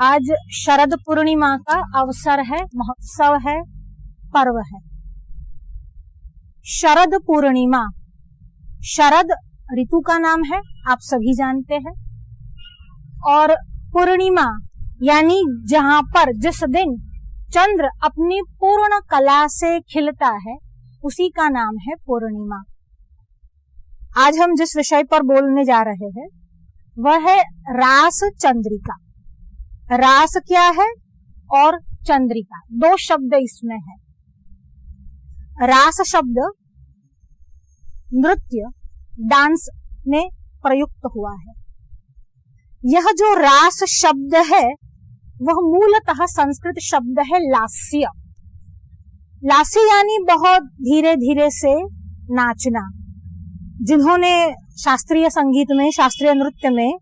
आज शरद पूर्णिमा का अवसर है, महोत्सव है, पर्व है। शरद पूर्णिमा, शरद ऋतु का नाम है, आप सभी जानते हैं। और पूर्णिमा यानी जहां पर जिस दिन चंद्र अपनी पूर्ण कला से खिलता है, उसी का नाम है पूर्णिमा। आज हम जिस विषय पर बोलने जा रहे हैं वह है रास चंद्रिका। रास क्या है और चंद्रिका, दो शब्द इसमें है। रास शब्द नृत्य, डांस में प्रयुक्त हुआ है। यह जो रास शब्द है वह मूलतः संस्कृत शब्द है लास्य। लास्य यानी बहुत धीरे धीरे से नाचना। जिन्होंने शास्त्रीय संगीत में, शास्त्रीय नृत्य में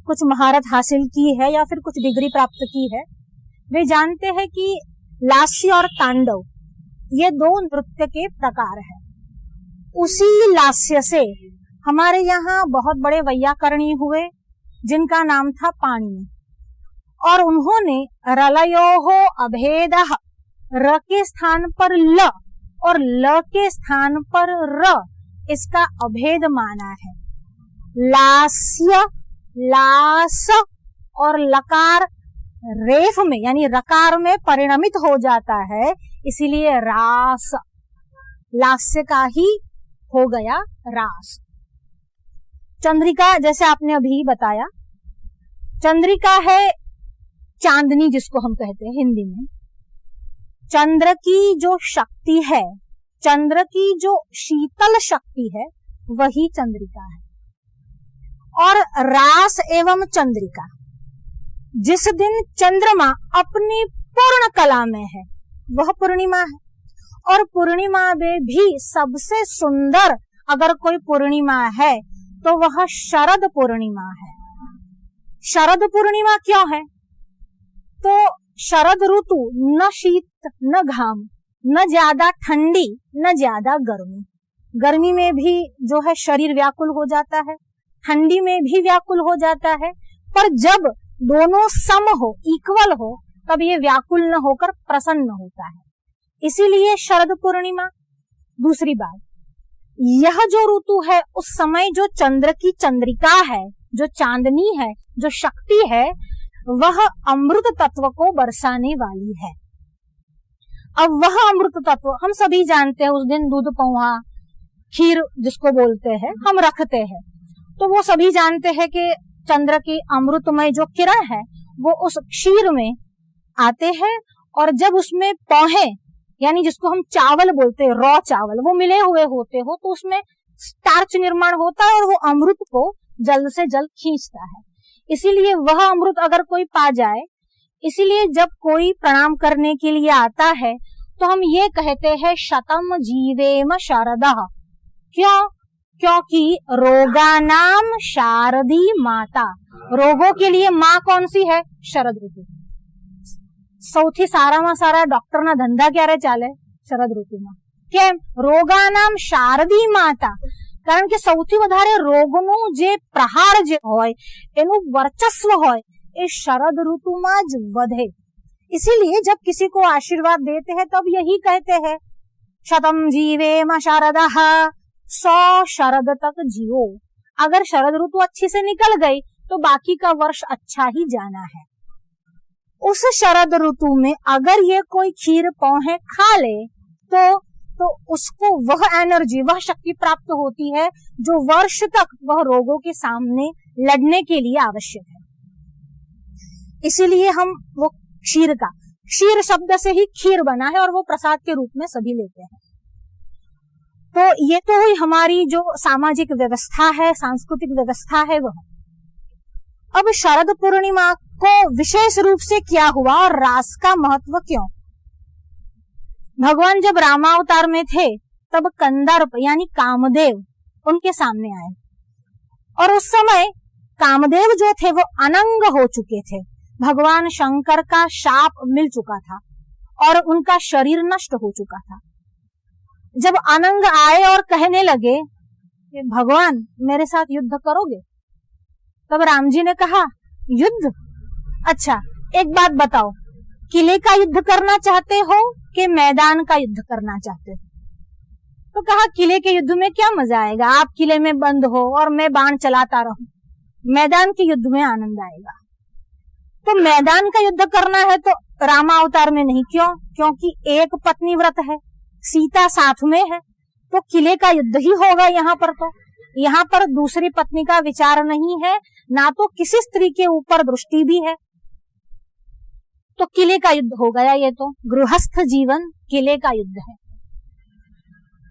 कुछ महारत हासिल की है या फिर कुछ डिग्री प्राप्त की है, वे जानते हैं कि लास्य और तांडव ये दो नृत्य के प्रकार हैं। उसी लास्य से हमारे यहाँ बहुत बड़े वैयाकरणी हुए जिनका नाम था पाणिनि, और उन्होंने रलयोहो अभेदः, र के स्थान पर ल और ल के स्थान पर र, इसका अभेद माना है। लास्य, लास और लकार रेफ में यानी रकार में परिणमित हो जाता है, इसीलिए रास, लास्य का ही हो गया रास। चंद्रिका जैसे आपने अभी बताया, चंद्रिका है चांदनी जिसको हम कहते हैं हिंदी में। चंद्र की जो शक्ति है, चंद्र की जो शीतल शक्ति है, वही चंद्रिका है। और रास एवं चंद्रिका, जिस दिन चंद्रमा अपनी पूर्ण कला में है वह पूर्णिमा है। और पूर्णिमा में भी सबसे सुंदर अगर कोई पूर्णिमा है तो वह शरद पूर्णिमा है। शरद पूर्णिमा क्यों है? तो शरद ऋतु न शीत न घाम, न ज्यादा ठंडी न ज्यादा गर्मी। गर्मी में भी जो है शरीर व्याकुल हो जाता है, ठंडी में भी व्याकुल हो जाता है, पर जब दोनों सम हो, इक्वल हो, तब ये व्याकुल न होकर प्रसन्न होता है, इसीलिए शरद पूर्णिमा। दूसरी बात, यह जो ऋतु है उस समय जो चंद्र की चंद्रिका है, जो चांदनी है, जो शक्ति है, वह अमृत तत्व को बरसाने वाली है। अब वह अमृत तत्व हम सभी जानते हैं, उस दिन दूध पौहा, खीर जिसको बोलते हैं, हम रखते हैं। तो वो सभी जानते हैं कि चंद्र की अमृतमय जो किरण है वो उस क्षीर में आते हैं, और जब उसमें पौहे यानी जिसको हम चावल बोलते हैं, रॉ चावल, वो मिले हुए होते हो तो उसमें स्टार्च निर्माण होता है और वो अमृत को जल्द से जल्द खींचता है। इसीलिए वह अमृत अगर कोई पा जाए, इसीलिए जब कोई प्रणाम करने के लिए आता है तो हम ये कहते हैं शतम जीवेम शारदः। क्यों? क्योंकि रोगानाम शारदी माता, रोगों के लिए माँ कौन सी है? शरद ऋतु। સૌથી સારામાં સારા ડોક્ટરના ધંધા ક્યારે ચાલે? શરદ ઋતુમાં। કેમ? રોગાનામ શારદી માતા, કારણ કે સૌથી વધારે રોગનું જે પ્રહાર જે હોય, એનું વર્ચસ્વ હોય, એ શરદ ઋતુમાં જ વધે। इसीलिए जब किसी को आशीर्वाद देते हैं तब यही कहते हैं शतम जीवेम शारदः, 100 शरद तक जियो। अगर शरद ऋतु अच्छी से निकल गई तो बाकी का वर्ष अच्छा ही जाना है। उस शरद ऋतु में अगर ये कोई खीर पौहे खा ले तो उसको वह एनर्जी, वह शक्ति प्राप्त होती है जो वर्ष तक वह रोगों के सामने लड़ने के लिए आवश्यक है। इसीलिए हम वो क्षीर का, क्षीर शब्द से ही खीर बना है और वो प्रसाद के रूप में सभी लेते हैं। तो ये तो हुई हमारी जो सामाजिक व्यवस्था है, सांस्कृतिक व्यवस्था है वह। अब शरद पूर्णिमा को विशेष रूप से क्या हुआ और रास का महत्व क्यों? भगवान जब रामावतार में थे तब कंदर्प यानी कामदेव उनके सामने आए, और उस समय कामदेव जो थे वो अनंग हो चुके थे। भगवान शंकर का शाप मिल चुका था और उनका शरीर नष्ट हो चुका था। जब अनंग आए और कहने लगे कि भगवान मेरे साथ युद्ध करोगे, तब राम जी ने कहा युद्ध? अच्छा, एक बात बताओ, किले का युद्ध करना चाहते हो कि मैदान का युद्ध करना चाहते हो? तो कहा किले के युद्ध में क्या मजा आएगा, आप किले में बंद हो और मैं बाण चलाता रहूं। मैदान के युद्ध में आनंद आएगा। तो मैदान का युद्ध करना है तो रामावतार में नहीं। क्यों? क्योंकि एक पत्नी व्रत है, सीता साथ में है, तो किले का युद्ध ही होगा यहाँ पर। तो यहाँ पर दूसरी पत्नी का विचार नहीं है, ना तो किसी स्त्री के ऊपर दृष्टि भी है। तो किले का युद्ध हो गया। ये तो गृहस्थ जीवन किले का युद्ध है।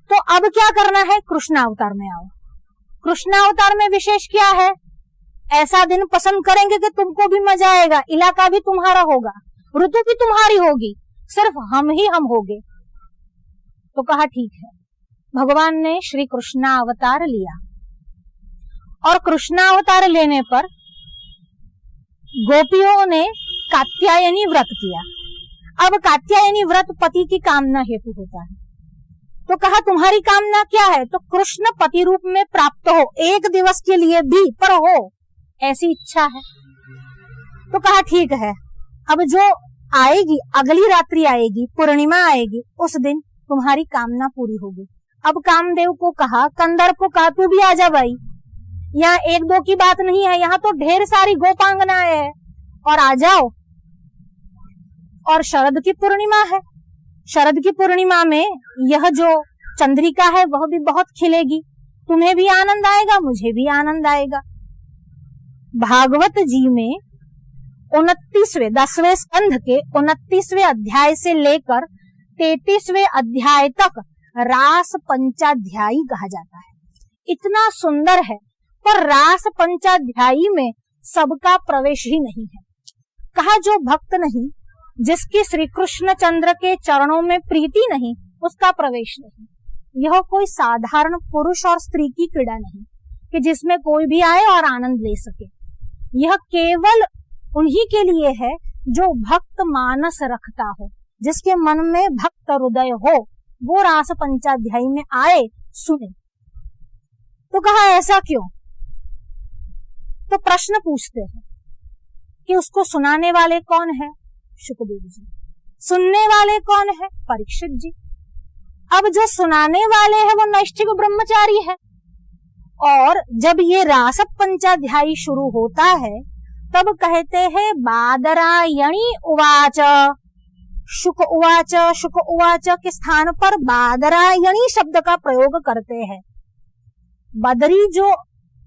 तो अब क्या करना है? कृष्णावतार में आओ। कृष्णावतार में विशेष क्या है? ऐसा दिन पसंद करेंगे कि तुमको भी मजा आएगा, इलाका भी तुम्हारा होगा, ऋतु भी तुम्हारी होगी, सिर्फ हम ही हम होंगे। तो कहा ठीक है। भगवान ने श्री कृष्णावतार लिया और कृष्णावतार लेने पर गोपियों ने कात्यायनी व्रत किया। अब कात्यायनी व्रत पति की कामना हेतु होता है। तो कहा तुम्हारी कामना क्या है? तो कृष्ण पति रूप में प्राप्त हो, एक दिवस के लिए भी पर हो, ऐसी इच्छा है। तो कहा ठीक है, अब जो आएगी, अगली रात्रि आएगी, पूर्णिमा आएगी, उस दिन तुम्हारी कामना पूरी होगी। अब कामदेव को कहा, कंदर को कहा तू भी आजा भाई, यहाँ एक दो की बात नहीं है, यहाँ तो ढेर सारी गोपांगनाएं है, और आ जाओ। और शरद की पूर्णिमा है, शरद की पूर्णिमा में यह जो चंद्रिका है वह भी बहुत खिलेगी, तुम्हें भी आनंद आएगा, मुझे भी आनंद आएगा। भागवत जी में 29वें 10वें स्कंध के 29वें अध्याय से लेकर 33वें अध्याय तक रास पंचाध्यायी कहा जाता है। इतना सुंदर है, पर रास पंचाध्यायी में सबका प्रवेश ही नहीं है। कहा जो भक्त नहीं, जिसकी श्री कृष्ण चंद्र के चरणों में प्रीति नहीं, उसका प्रवेश नहीं। यह कोई साधारण पुरुष और स्त्री की क्रीड़ा नहीं कि जिसमें कोई भी आए और आनंद ले सके। यह केवल उन्हीं के लिए है जो भक्त मानस रखता हो, जिसके मन में भक्त हृदय हो, वो रास पंचाध्यायी में आए, सुने। तो कहा ऐसा क्यों? तो प्रश्न पूछते हैं कि उसको सुनाने वाले कौन है? शुकदेव जी। सुनने वाले कौन है? परीक्षित जी। अब जो सुनाने वाले हैं वो नैष्ठिक ब्रह्मचारी है, और जब ये रास पंचाध्यायी शुरू होता है तब कहते हैं बादरायणी उवाच। शुक उवाच, शुक उवाच के स्थान पर बादरायणी शब्द का प्रयोग करते हैं। बदरी जो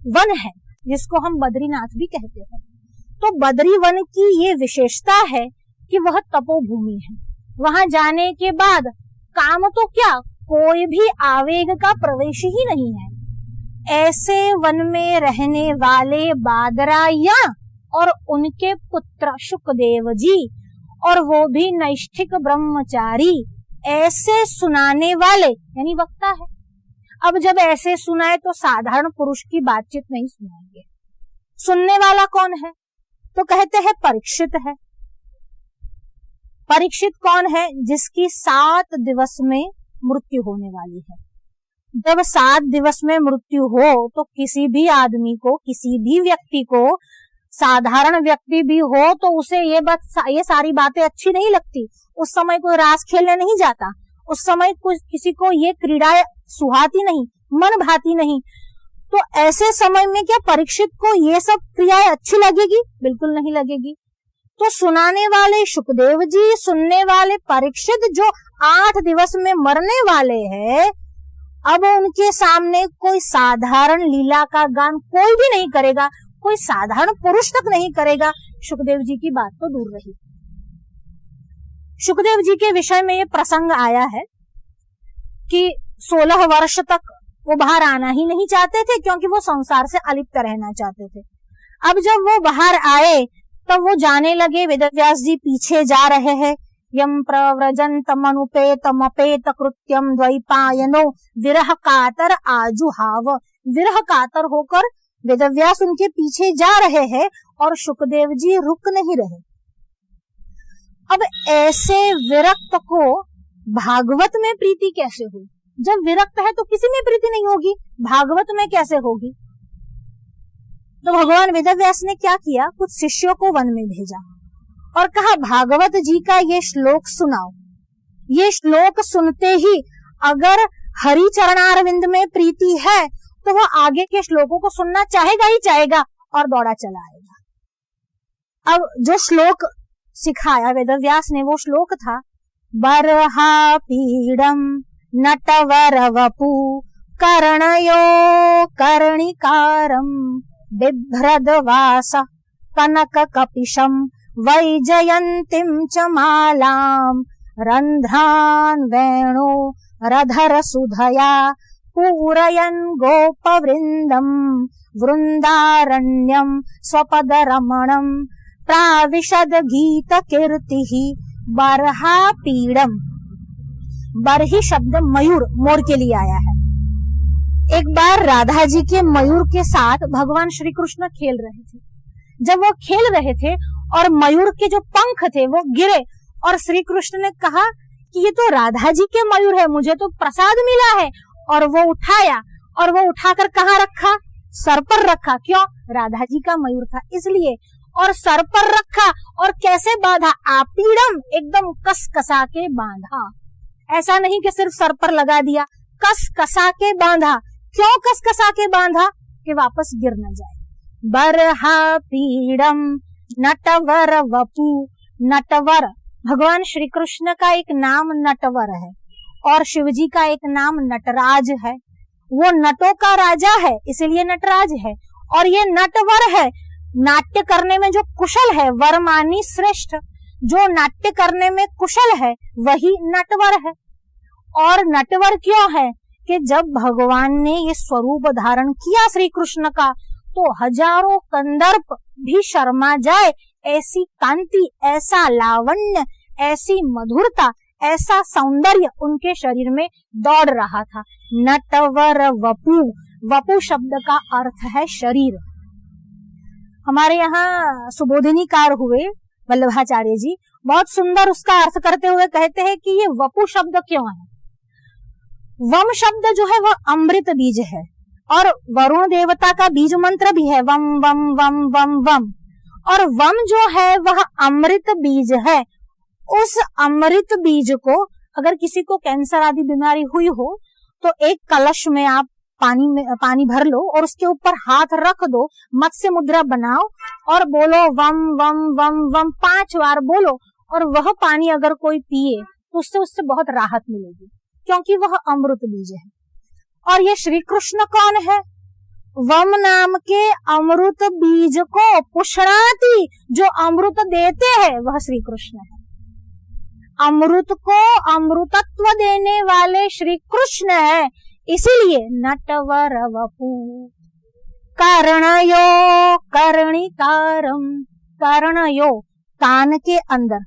वन है, जिसको हम बद्रीनाथ भी कहते हैं, तो बद्री वन की ये विशेषता है कि वह तपोभूमि है। वहां जाने के बाद काम तो क्या, कोई भी आवेग का प्रवेश ही नहीं है। ऐसे वन में रहने वाले बादराया और उनके पुत्र शुकदेव जी, और वो भी नैष्ठिक ब्रह्मचारी, ऐसे सुनाने वाले यानी वक्ता है। अब जब ऐसे सुनाए तो साधारण पुरुष की बातचीत नहीं सुनाएंगे। सुनने वाला कौन है? तो कहते हैं परीक्षित है। परीक्षित कौन है? जिसकी 7 दिवस में मृत्यु होने वाली है। जब 7 दिवस में मृत्यु हो तो किसी भी आदमी को, किसी भी व्यक्ति को, साधारण व्यक्ति भी हो तो उसे ये सारी बातें अच्छी नहीं लगती। उस समय कोई रास खेलने नहीं जाता, उस समय किसी को ये क्रीड़ाएं सुहाती नहीं, मन भाती नहीं। तो ऐसे समय में क्या परीक्षित को ये सब क्रियाएं अच्छी लगेगी? बिल्कुल नहीं लगेगी। तो सुनाने वाले शुकदेव जी, सुनने वाले परीक्षित, जो 8 दिवस में मरने वाले हैं, अब उनके सामने कोई साधारण लीला का गान कोई भी नहीं करेगा, कोई साधारण पुरुष तक नहीं करेगा। शुकदेव जी की बात तो दूर रही। शुकदेव जी के विषय में ये प्रसंग आया है कि 16 वर्ष तक वो बाहर आना ही नहीं चाहते थे, क्योंकि वो संसार से अलिप्त रहना चाहते थे। अब जब वो बाहर आए तब वो जाने लगे, वेदव्यास जी पीछे जा रहे हैं। यम प्रव्रजन्तमनुपेतमपेत कृत्यम द्वैपायनो विरह कातर आजुहाव। विरह कातर होकर वेदव्यास उनके पीछे जा रहे हैं और शुकदेव जी रुक नहीं रहे। अब ऐसे विरक्त को भागवत में प्रीति कैसे हुई? जब विरक्त है तो किसी में प्रीति नहीं होगी, भागवत में कैसे होगी? तो भगवान वेदव्यास ने क्या किया, कुछ शिष्यों को वन में भेजा और कहा भागवत जी का ये श्लोक सुनाओ। ये श्लोक सुनते ही अगर हरि चरणारविंद में प्रीति है तो वह आगे के श्लोकों को सुनना चाहेगा ही चाहेगा और दौड़ा चला आएगा। अब जो श्लोक सिखाया वेदव्यास ने वो श्लोक था, बर्हा पीडम नटवर वपु कर्णयो कर्णिकारम बिभ्रदवास कनक कपिशम वैजयंतीम च मालाम रंध्रान वेणु रधर सुधया पूरयन् गोपवृंदम वृंदारण्यम स्वपद रमणम प्राविशद गीत कीर्ति बर्हा पीडम। बरही शब्द मयूर, मोर के लिए आया है। एक बार राधा जी के मयूर के साथ भगवान श्री कृष्ण खेल रहे थे। जब वो खेल रहे थे और मयूर के जो पंख थे वो गिरे और श्री कृष्ण ने कहा कि ये तो राधा जी के मयूर है, मुझे तो प्रसाद मिला है। और वो उठाया और वो उठाकर कहाँ रखा? सर पर रखा। क्यों? राधा जी का मयूर था इसलिए। और सर पर रखा और कैसे बांधा? आपीड़म, एकदम कस कसा के बांधा। ऐसा नहीं कि सिर्फ सर पर लगा दिया, कस कसा के बांधा। क्यों कस कसा के बांधा? कि वापस गिर न जाए। बरहा पीड़म नटवर वपु। नटवर भगवान श्री कृष्ण का एक नाम नटवर है और शिवजी का एक नाम नटराज है। वो नटों का राजा है इसलिए नटराज है। और ये नटवर है, नाट्य करने में जो कुशल है, वरमानी श्रेष्ठ, जो नाट्य करने में कुशल है वही नटवर है। और नटवर क्यों है? कि जब भगवान ने ये स्वरूप धारण किया श्री कृष्ण का तो हजारों कंदर्प भी शर्मा जाए। ऐसी कांति, ऐसा लावण्य, ऐसी मधुरता, ऐसा सौंदर्य उनके शरीर में दौड़ रहा था। नटवर वपु। वपु शब्द का अर्थ है शरीर। हमारे यहाँ सुबोधिनीकार हुए वल्लभाचार्य जी, बहुत सुंदर उसका अर्थ करते हुए कहते हैं कि ये वपु शब्द क्यों है। वम शब्द जो है वह अमृत बीज है और वरुण देवता का बीज मंत्र भी है, वम वम वम वम वम। और वम जो है वह अमृत बीज है। उस अमृत बीज को अगर किसी को कैंसर आदि बीमारी हुई हो तो एक कलश में आप पानी भर लो और उसके ऊपर हाथ रख दो, मत्स्य मुद्रा बनाओ और बोलो वम वम वम वम 5 बार बोलो। और वह पानी अगर कोई पिए तो उससे बहुत राहत मिलेगी क्योंकि वह अमृत बीज है। और ये श्री कृष्ण कौन है? वम नाम के अमृत बीज को पुष्णाति, जो अमृत देते हैं वह श्री कृष्ण है। अमृत को अमृतत्व देने वाले श्री कृष्ण है, इसीलिए नटवर वपु। कर्णयो कर्णिकारम। कर्णयो कान के अंदर,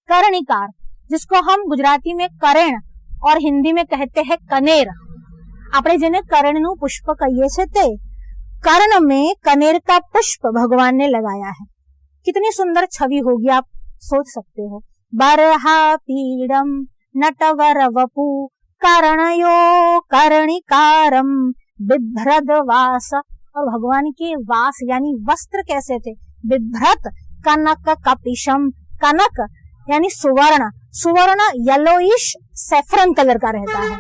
कर्णिकार जिसको हम गुजराती में करेण और हिंदी में कहते हैं कनेर। આપણે જેને कर्णનું पुष्प कहिए छे ते कर्ण में कनेर का पुष्प भगवान ने लगाया है। कितनी सुंदर छवि होगी, आप सोच सकते हो। बरहा पीडम नटवर वपु कर्णयो कर्णिकारम बिभ्रद वास। और भगवान के वास यानी वस्त्र कैसे थे? बिभ्रत कनक कपिशम। कनक यानी सुवर्ण, सुवर्ण येलोइश सैफरन कलर का रहता है,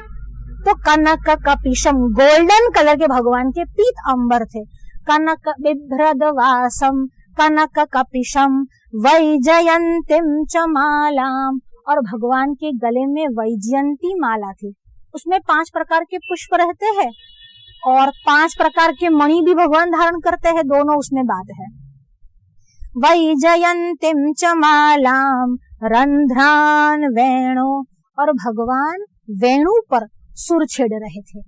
तो कनक कपिशम गोल्डन कलर के भगवान के पीत अंबर थे। कनक बिभ्रद वासम कनक कपिशम वैजयंतीम च मालाम। और भगवान के गले में वैजयंती माला थी, उसमें 5 प्रकार के पुष्प रहते हैं और 5 प्रकार के मणि भी भगवान धारण करते हैं, दोनों उसमें बात है। वैजयंतीम च मालाम रंध्रान वेणु। और भगवान वेणु पर सुर छेड़ रहे थे।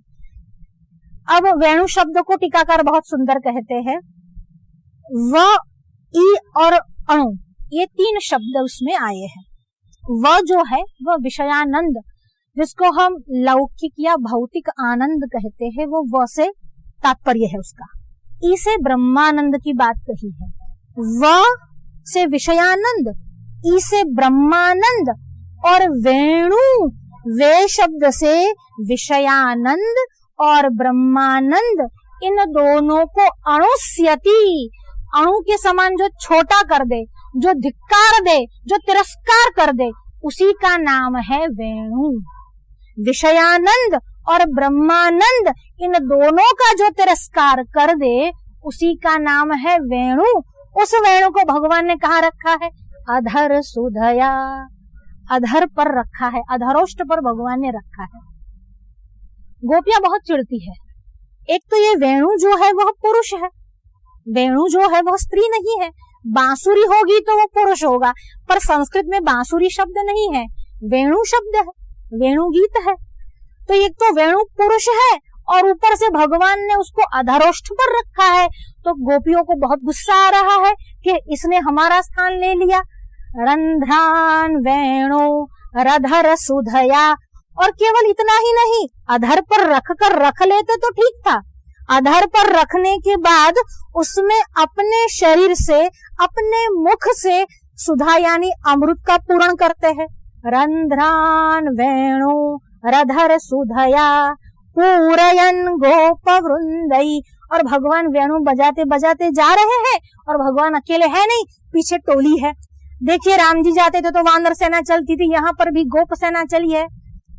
अब वेणु शब्द को टीकाकार बहुत सुंदर कहते हैं। व, ई और अणु, ये 3 शब्द उसमें आए हैं। व जो है वह विषयानंद, जिसको हम लौकिक या भौतिक आनंद कहते हैं, वो व से तात्पर्य है उसका। ई से ब्रह्मानंद की बात कही है। व से विषयानंद, ई से ब्रह्मानंद और वेणु, वे शब्द से विषयानंद और ब्रह्मानंद, इन दोनों को अणुस्यति, अणु के समान जो छोटा कर दे जो धिक्कार दे, जो तिरस्कार कर दे, उसी का नाम है वेणु। विषयानंद और ब्रह्मानंद, इन दोनों का जो तिरस्कार कर दे, उसी का नाम है वेणु। उस वेणु को भगवान ने कहाँ रखा है? अधर सुधया, अधर पर रखा है, अधरोष्ट पर भगवान ने रखा है। गोपियां बहुत चिढ़ती है। एक तो ये वेणु जो है वह पुरुष है, वेणु जो है वह स्त्री नहीं है। बांसुरी होगी तो वो पुरुष होगा, पर संस्कृत में बांसुरी शब्द नहीं है, वेणु शब्द है, वेणु गीत है। तो एक तो वेणु पुरुष है और ऊपर से भगवान ने उसको अधरोष्ठ पर रखा है। तो गोपियों को बहुत गुस्सा आ रहा है कि इसने हमारा स्थान ले लिया। रंध्रान वेणु रधर सुधया, और केवल इतना ही नहीं, अधर पर रख कर रख लेते तो ठीक था। अधर पर रखने के बाद उसमें अपने शरीर से, अपने मुख से सुधा यानी अमृत का पूरण करते हैं। रंध्रान वेणु रधर सुधया पूरयन गोप वृंदई, और भगवान वेणु बजाते बजाते जा रहे हैं और भगवान अकेले है नहीं, पीछे टोली है। देखिए राम जी जाते थे तो वानर सेना चलती थी, यहाँ पर भी गोप सेना चली है।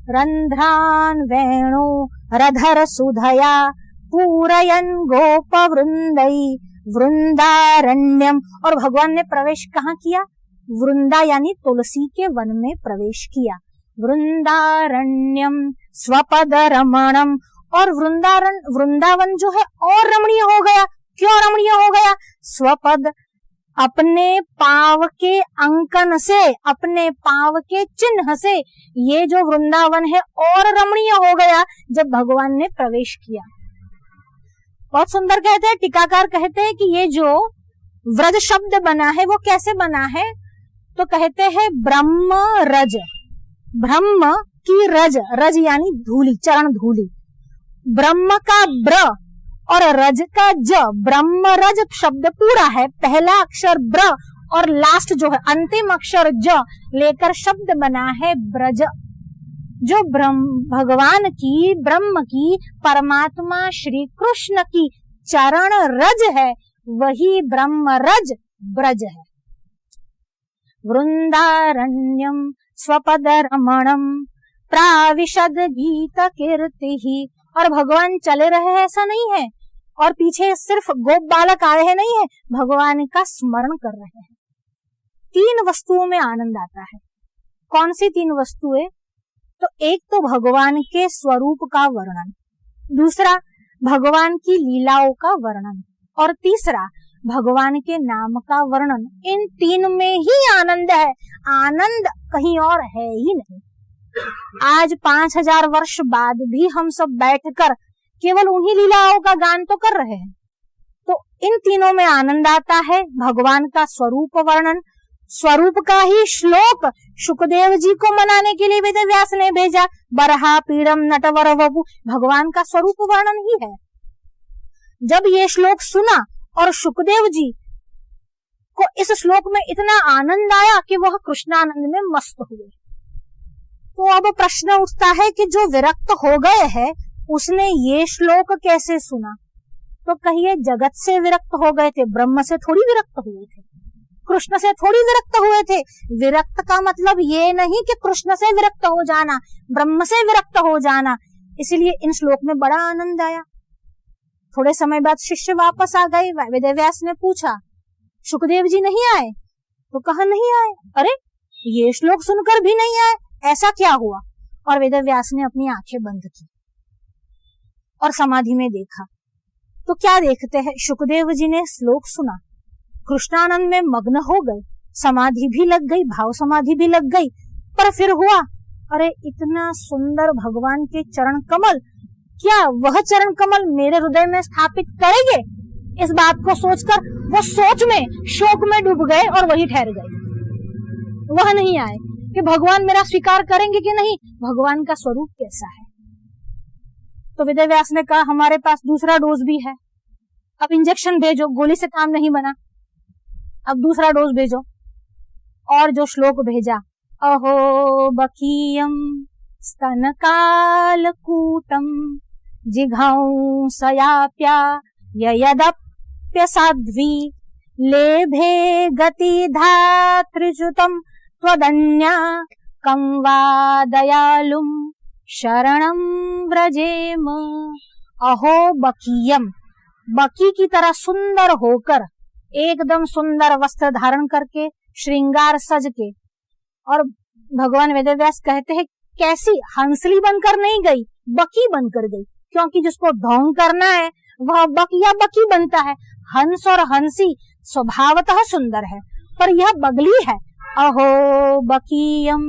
रंध्रान वेणु रधर सुधया पूरयन गोप वृंदई वृंदारण्यम, और भगवान ने प्रवेश कहाँ किया? वृंदा यानी तुलसी के वन में प्रवेश किया। वृंदारण्यम स्वपद रमणम, और वृंदावन जो है और रमणीय हो गया। क्यों रमणीय हो गया? स्वपद, अपने पांव के अंकन से, अपने पांव के चिन्ह से ये जो वृंदावन है और रमणीय हो गया जब भगवान ने प्रवेश किया। बहुत सुंदर कहते हैं, टीकाकार कहते हैं कि ये जो व्रज शब्द बना है वो कैसे बना है? तो कहते हैं ब्रह्म रज, ब्रह्म की रज, रज यानी धूली, चरण धूली, ब्रह्म का ब्र और रज का ज, ब्रह्म रज शब्द पूरा है, पहला अक्षर ब्र और लास्ट जो है अंतिम अक्षर ज लेकर शब्द बना है ब्रज। जो भगवान की, ब्रह्म की, परमात्मा श्री कृष्ण की चरण रज है, वही ब्रह्म रज ब्रज है। वृंदारण्यम स्वपद रमणम प्राविशद गीत कीर्ति, और भगवान चले रहे हैं ऐसा नहीं है, और पीछे सिर्फ गोप बालक आए हैं नहीं है, भगवान का स्मरण कर रहे हैं। तीन वस्तुओं में आनंद आता है। कौन सी तीन वस्तुएं? तो एक तो भगवान के स्वरूप का वर्णन, दूसरा भगवान की लीलाओं का वर्णन, और तीसरा भगवान के नाम का वर्णन। इन तीन में ही आनंद है, आनंद कहीं और है ही नहीं। आज 5000 वर्ष बाद भी हम सब बैठकर केवल उन्हीं लीलाओं का गान तो कर रहे हैं। तो इन तीनों में आनंद आता है। भगवान का स्वरूप वर्णन, स्वरूप का ही श्लोक शुकदेव जी को मनाने के लिए वेद व्यास ने भेजा। बरहा पीड़म नटवर वपु, भगवान का स्वरूप वर्णन ही है। जब ये श्लोक सुना और शुकदेव जी को इस श्लोक में इतना आनंद आया कि वह कृष्णानंद में मस्त हुए। तो अब प्रश्न उठता है कि जो विरक्त हो गए हैं उसने ये श्लोक कैसे सुना? तो कहिए जगत से विरक्त हो गए थे, ब्रह्म से थोड़ी विरक्त हुए थे, कृष्ण से थोड़ी विरक्त हुए थे। विरक्त का मतलब ये नहीं कि कृष्ण से विरक्त हो जाना, ब्रह्म से विरक्त हो जाना। इसलिए इन श्लोक में बड़ा आनंद आया। थोड़े समय बाद शिष्य वापस आ गए। वेदव्यास ने पूछा शुकदेव जी नहीं आए? तो कहा नहीं आए। अरे ये श्लोक सुनकर भी नहीं आए, ऐसा क्या हुआ? और वेदव्यास ने अपनी आंखें बंद की और समाधि में देखा। तो क्या देखते हैं? शुकदेव जी ने श्लोक सुना, कृष्णानंद में मग्न हो गए, समाधि भी लग गई, भाव समाधि भी लग गई। पर फिर हुआ, अरे इतना सुंदर भगवान के चरण कमल, क्या वह चरण कमल मेरे हृदय में स्थापित करेंगे? इस बात को सोचकर वो सोच में, शोक में डूब गए और वही ठहर गए। वह नहीं आए कि भगवान मेरा स्वीकार करेंगे कि नहीं, भगवान का स्वरूप कैसा है। तो वेदव्यास ने कहा हमारे पास दूसरा डोज भी है, अब इंजेक्शन भेजो, गोली से काम नहीं बना, अब दूसरा डोज भेजो। और जो श्लोक भेजा, अहो बकीयम स्तनकालकूटम जिघांसयाप्या यदप्य साध्वी लेभे गति धातृच्युतम त्वदन्या कं वा दयालुम शरणं व्रजेम। अहो बकीयम, बकी की तरह सुंदर होकर, एकदम सुंदर वस्त्र धारण करके, श्रृंगार सज के, और भगवान वेदव्यास कहते हैं कैसी, हंसली बनकर नहीं गई, बकी बनकर गई, क्योंकि जिसको ढोंग करना है वह बक या बकी बनता है। हंस और हंसी स्वभावतः सुंदर है, पर यह बगली है। अहो बकीयम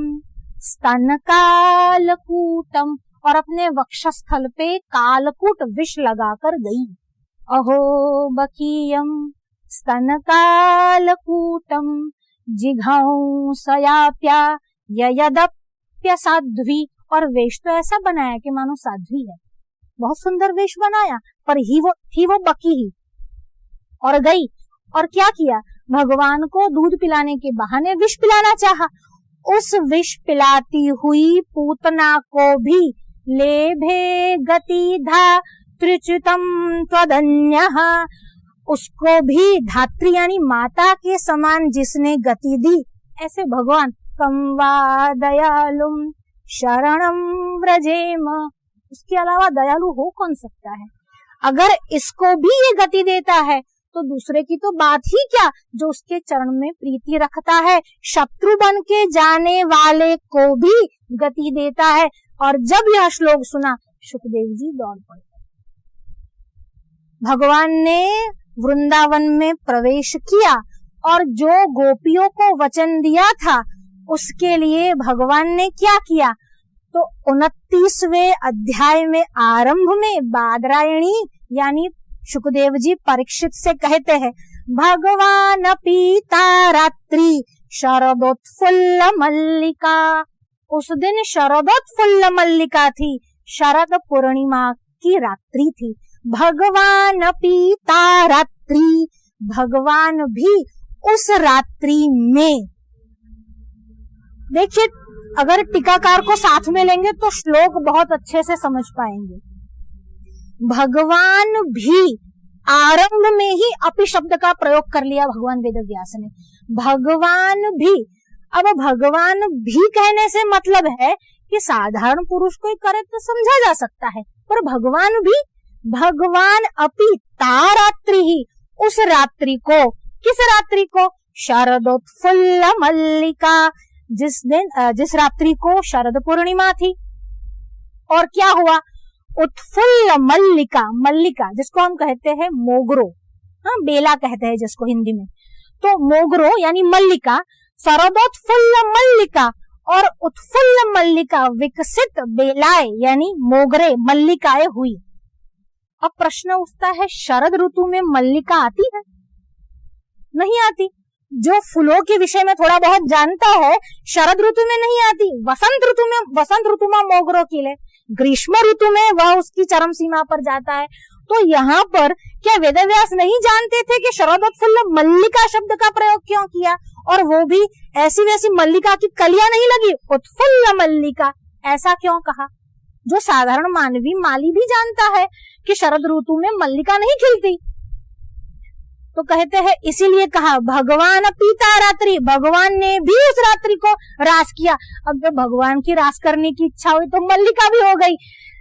स्तन कालकूटम, और अपने वक्षस्थल पे कालकूट विष लगाकर गई। अहो बकीयम स्तन कालकूटम जिघांसयाप्या ययदप्य साध्वी, और वेश तो ऐसा बनाया कि मानो साध्वी है, बहुत सुंदर वेश बनाया, पर थी वो बकी ही, और गई। और क्या किया, भगवान को दूध पिलाने के बहाने विष पिलाना चाहा। उस विष पिलाती हुई पूतना को भी लेभे गति धातृच्युतम त्वदन्यः, उसको भी धात्री यानी माता के समान जिसने गति दी, ऐसे भगवान कं वा दयालुम शरणं व्रजेम, उसके अलावा दयालु हो कौन सकता है। अगर इसको भी ये गति देता है तो दूसरे की तो बात ही क्या, जो उसके चरण में प्रीति रखता है, शत्रु बन के जाने वाले को भी गति देता है। और जब यह श्लोक सुना, सुखदेव जी दौड़ पड़े। भगवान ने वृंदावन में प्रवेश किया और जो गोपियों को वचन दिया था उसके लिए भगवान ने क्या किया, तो 29वें अध्याय में आरंभ में बादरायणी यानी सुखदेव जी परीक्षित से कहते हैं, भगवान पीता रात्रि शरदोत्फुल्ल मल्लिका। उस दिन शरदोत्फुल्ल मल्लिका थी, शरद पूर्णिमा की रात्रि थी। भगवान पीता रात्रि, भगवान भी उस रात्रि में। देखिए, अगर टीकाकार को साथ में लेंगे तो श्लोक बहुत अच्छे से समझ पाएंगे। भगवान भी, आरंभ में ही अपि शब्द का प्रयोग कर लिया भगवान वेदव्यास ने, भगवान भी। अब भगवान भी कहने से मतलब है कि साधारण पुरुष कोई करे तो समझा जा सकता है, पर भगवान भी, भगवान अपि तारात्रि ही, उस रात्रि को, किस रात्रि को, शरदोत्फुल्ल मल्लिका, जिस रात्रि को शरद पूर्णिमा थी। और क्या हुआ, उत्फुल्ल मल्लिका, मल्लिका जिसको हम कहते हैं मोगरो, हाँ बेला कहते हैं जिसको हिंदी में, तो मोगरो यानी मल्लिका, शरदोत्फुल्ल मल्लिका और उत्फुल्ल मल्लिका, विकसित बेलाएं यानी मोगरे मल्लिकाएं हुई। अब प्रश्न उठता है, शरद ऋतु में मल्लिका आती है? नहीं आती। जो फूलों के विषय में थोड़ा बहुत जानता है, शरद ऋतु में नहीं आती, वसंत ऋतु में मोगरो खिले, ग्रीष्म ऋतु में वह उसकी चरम सीमा पर जाता है। तो यहाँ पर क्या वेदव्यास नहीं जानते थे कि शरदोत्फुल्ल मल्लिका शब्द का प्रयोग क्यों किया, और वो भी ऐसी वैसी मल्लिका की कलियां नहीं लगी, उत्फुल्ल मल्लिका, ऐसा क्यों कहा? जो साधारण मानवी माली भी जानता है कि शरद ऋतु में मल्लिका नहीं खिलती। तो कहते हैं इसीलिए कहा भगवान पीता रात्रि, भगवान ने भी उस रात्रि को रास किया। अब जब भगवान की रास करने की इच्छा हुई तो मल्लिका भी हो गई,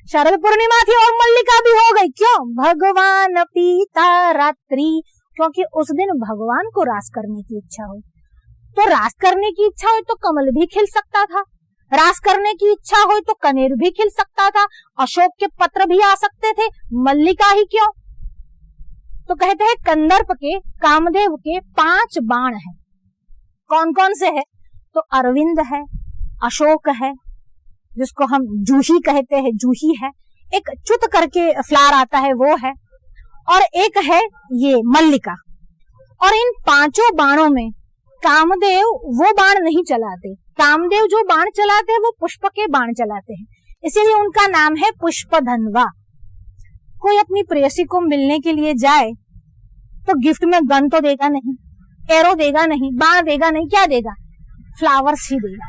शरद पूर्णिमा थी और मल्लिका भी हो गई। क्यों? भगवान पीता रात्रि, क्योंकि उस दिन भगवान को रास करने की इच्छा हुई। तो रास करने की इच्छा हुई तो कमल भी खिल सकता था, रास करने की इच्छा हुई तो कनेर भी खिल सकता था, अशोक के पत्र भी आ सकते थे, मल्लिका ही क्यों? तो कहते हैं कंदर्प के, कामदेव के 5 बाण हैं। कौन कौन से है? तो अरविंद है, अशोक है जिसको हम जूही कहते हैं, जूही है, एक च्युत करके फ्लावर आता है वो है, और एक है ये मल्लिका। और इन 5 बाणों में कामदेव वो बाण नहीं चलाते, कामदेव जो बाण चलाते हैं वो पुष्प के बाण चलाते हैं, इसीलिए उनका नाम है पुष्पधन्वा। कोई अपनी प्रेयसी को मिलने के लिए जाए तो गिफ्ट में गन तो देगा नहीं, एरो देगा नहीं, बाण देगा नहीं, क्या देगा? फ्लावर्स ही देगा।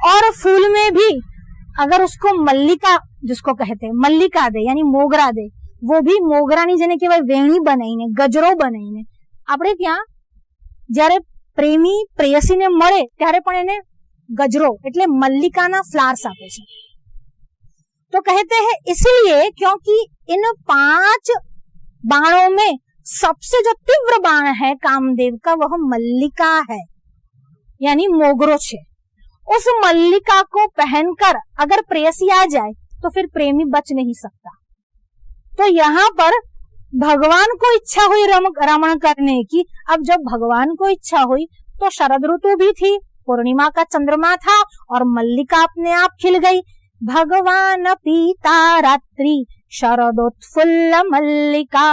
और फूल में भी अगर उसको मल्लिका जिसको कहते हैं मल्लिका दे यानी मोगरा दे, वो भी मोगरा नहीं जने के भाई वेणी बनाई ने, गजरो बनाई ने, આપણે ત્યાં જ્યારે પ્રેમી પ્રેયસીને મળે ત્યારે પણ એને गजरो એટલે मल्लिकाना फ्लावर्स આપે છે। तो कहते हैं इसलिए क्योंकि इन 5 बाणों में सबसे जो तीव्र बाण है कामदेव का वह मल्लिका है, यानी मोगरो छे। उस मल्लिका को पहनकर अगर प्रेयसी आ जाए तो फिर प्रेमी बच नहीं सकता। तो यहाँ पर भगवान को इच्छा हुई रमण करने की। अब जब भगवान को इच्छा हुई तो शरद ऋतु भी थी, पूर्णिमा का चंद्रमा था और मल्लिका अपने आप खिल गई। भगवान पीता रात्रि शरदोत्फुल्ल मल्लिका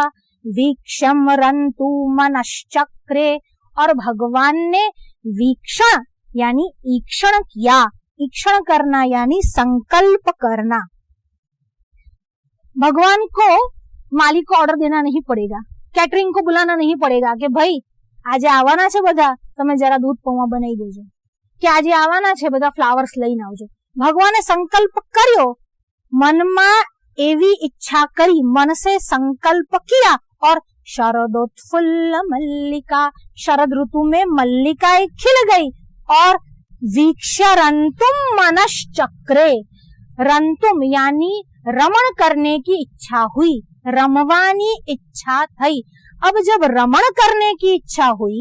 वीक्षम रंतु मनश्चक्रे। और भगवान ने वीक्षण यानी ईक्षण किया। ईक्षण करना यानी संकल्प करना। भगवान को मालिक को ऑर्डर देना नहीं पड़ेगा, कैटरिंग को बुलाना नहीं पड़ेगा कि भाई આજે આવવાના છે બધા, તમે જરા દૂધ પૌવા બનાવી દેજો, કે આજે આવવાના છે બધા ફ્લાવર્સ લઈને આવજો। ભગવાને સંકલ્પ કર્યો, મનમાં એવી ઈચ્છા કરી, मन से संकल्प किया और शरदोत्फुल्ल मल्लिका, शरद ऋतु में मल्लिकाएं खिल गई। और वीक्ष्य रंतुम मनश्चक्रे, रंतुम यानी रमण करने की इच्छा हुई, रमवानी इच्छा थई। अब जब रमण करने की इच्छा हुई,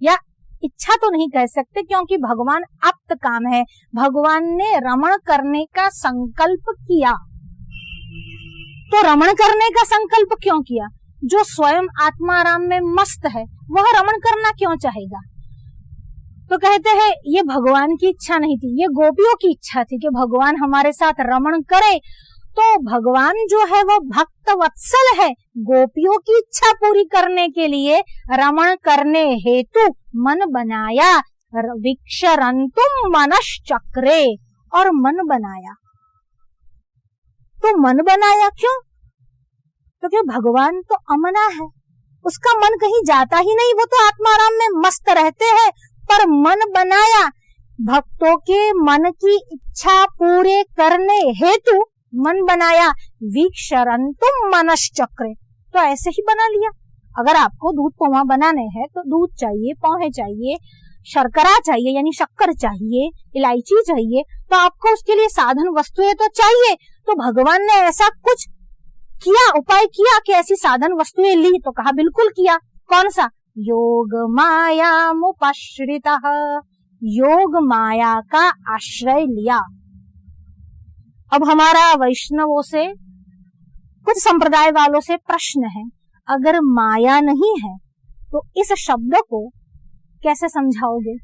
या इच्छा तो नहीं कह सकते क्योंकि भगवान आप्त काम है, भगवान ने रमण करने का संकल्प किया। तो रमण करने का संकल्प क्यों किया? जो स्वयं आत्माराम में मस्त है वह रमण करना क्यों चाहेगा? तो कहते हैं ये भगवान की इच्छा नहीं थी, ये गोपियों की इच्छा थी कि भगवान हमारे साथ रमण करे। तो भगवान जो है वो भक्त वत्सल है, गोपियों की इच्छा पूरी करने के लिए रमण करने हेतु मन बनाया। वीक्षरंतुम मनश्चक्रे, और मन बनाया। तो मन बनाया क्यों? तो क्या भगवान तो अमना है, उसका मन कहीं जाता ही नहीं, वो तो आत्माराम में मस्त रहते हैं। पर मन बनाया, भक्तों के मन की इच्छा पूरे करने हेतु मन बनाया। वीक्षरंतुम मनश्चक्रे, तो ऐसे ही बना लिया। अगर आपको दूध पोहा बनाने हैं तो दूध चाहिए, पोहे चाहिए, शर्करा चाहिए यानी शक्कर चाहिए, इलायची चाहिए, तो आपको उसके लिए साधन वस्तुएं तो चाहिए। तो भगवान ने ऐसा कुछ किया, उपाय किया कि ऐसी साधन वस्तुएं ली, तो कहा बिल्कुल किया। कौन सा? योग माया मुपाश्रितः, योग माया का आश्रय लिया। अब हमारा वैष्णवों से, कुछ संप्रदाय वालों से प्रश्न है, अगर माया नहीं है तो इस शब्द को कैसे समझाओगे?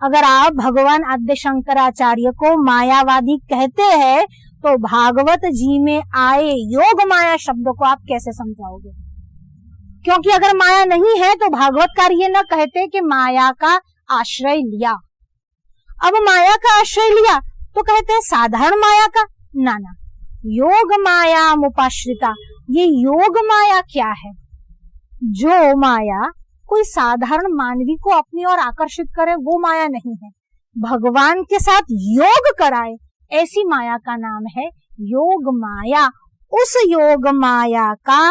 अगर आप भगवान आद्य शंकराचार्य को मायावादी कहते हैं तो भागवत जी में आए योग माया शब्द को आप कैसे समझाओगे? क्योंकि अगर माया नहीं है तो भागवतकार ये न कहते कि माया का आश्रय लिया। अब माया का आश्रय लिया तो कहते हैं साधारण माया का, ना ना, योग माया मुपाश्रिता। ये योग माया क्या है? जो माया कोई साधारण मानवी को अपनी ओर आकर्षित करे वो माया नहीं है, भगवान के साथ योग कराए ऐसी माया का नाम है योग माया। उस योग माया का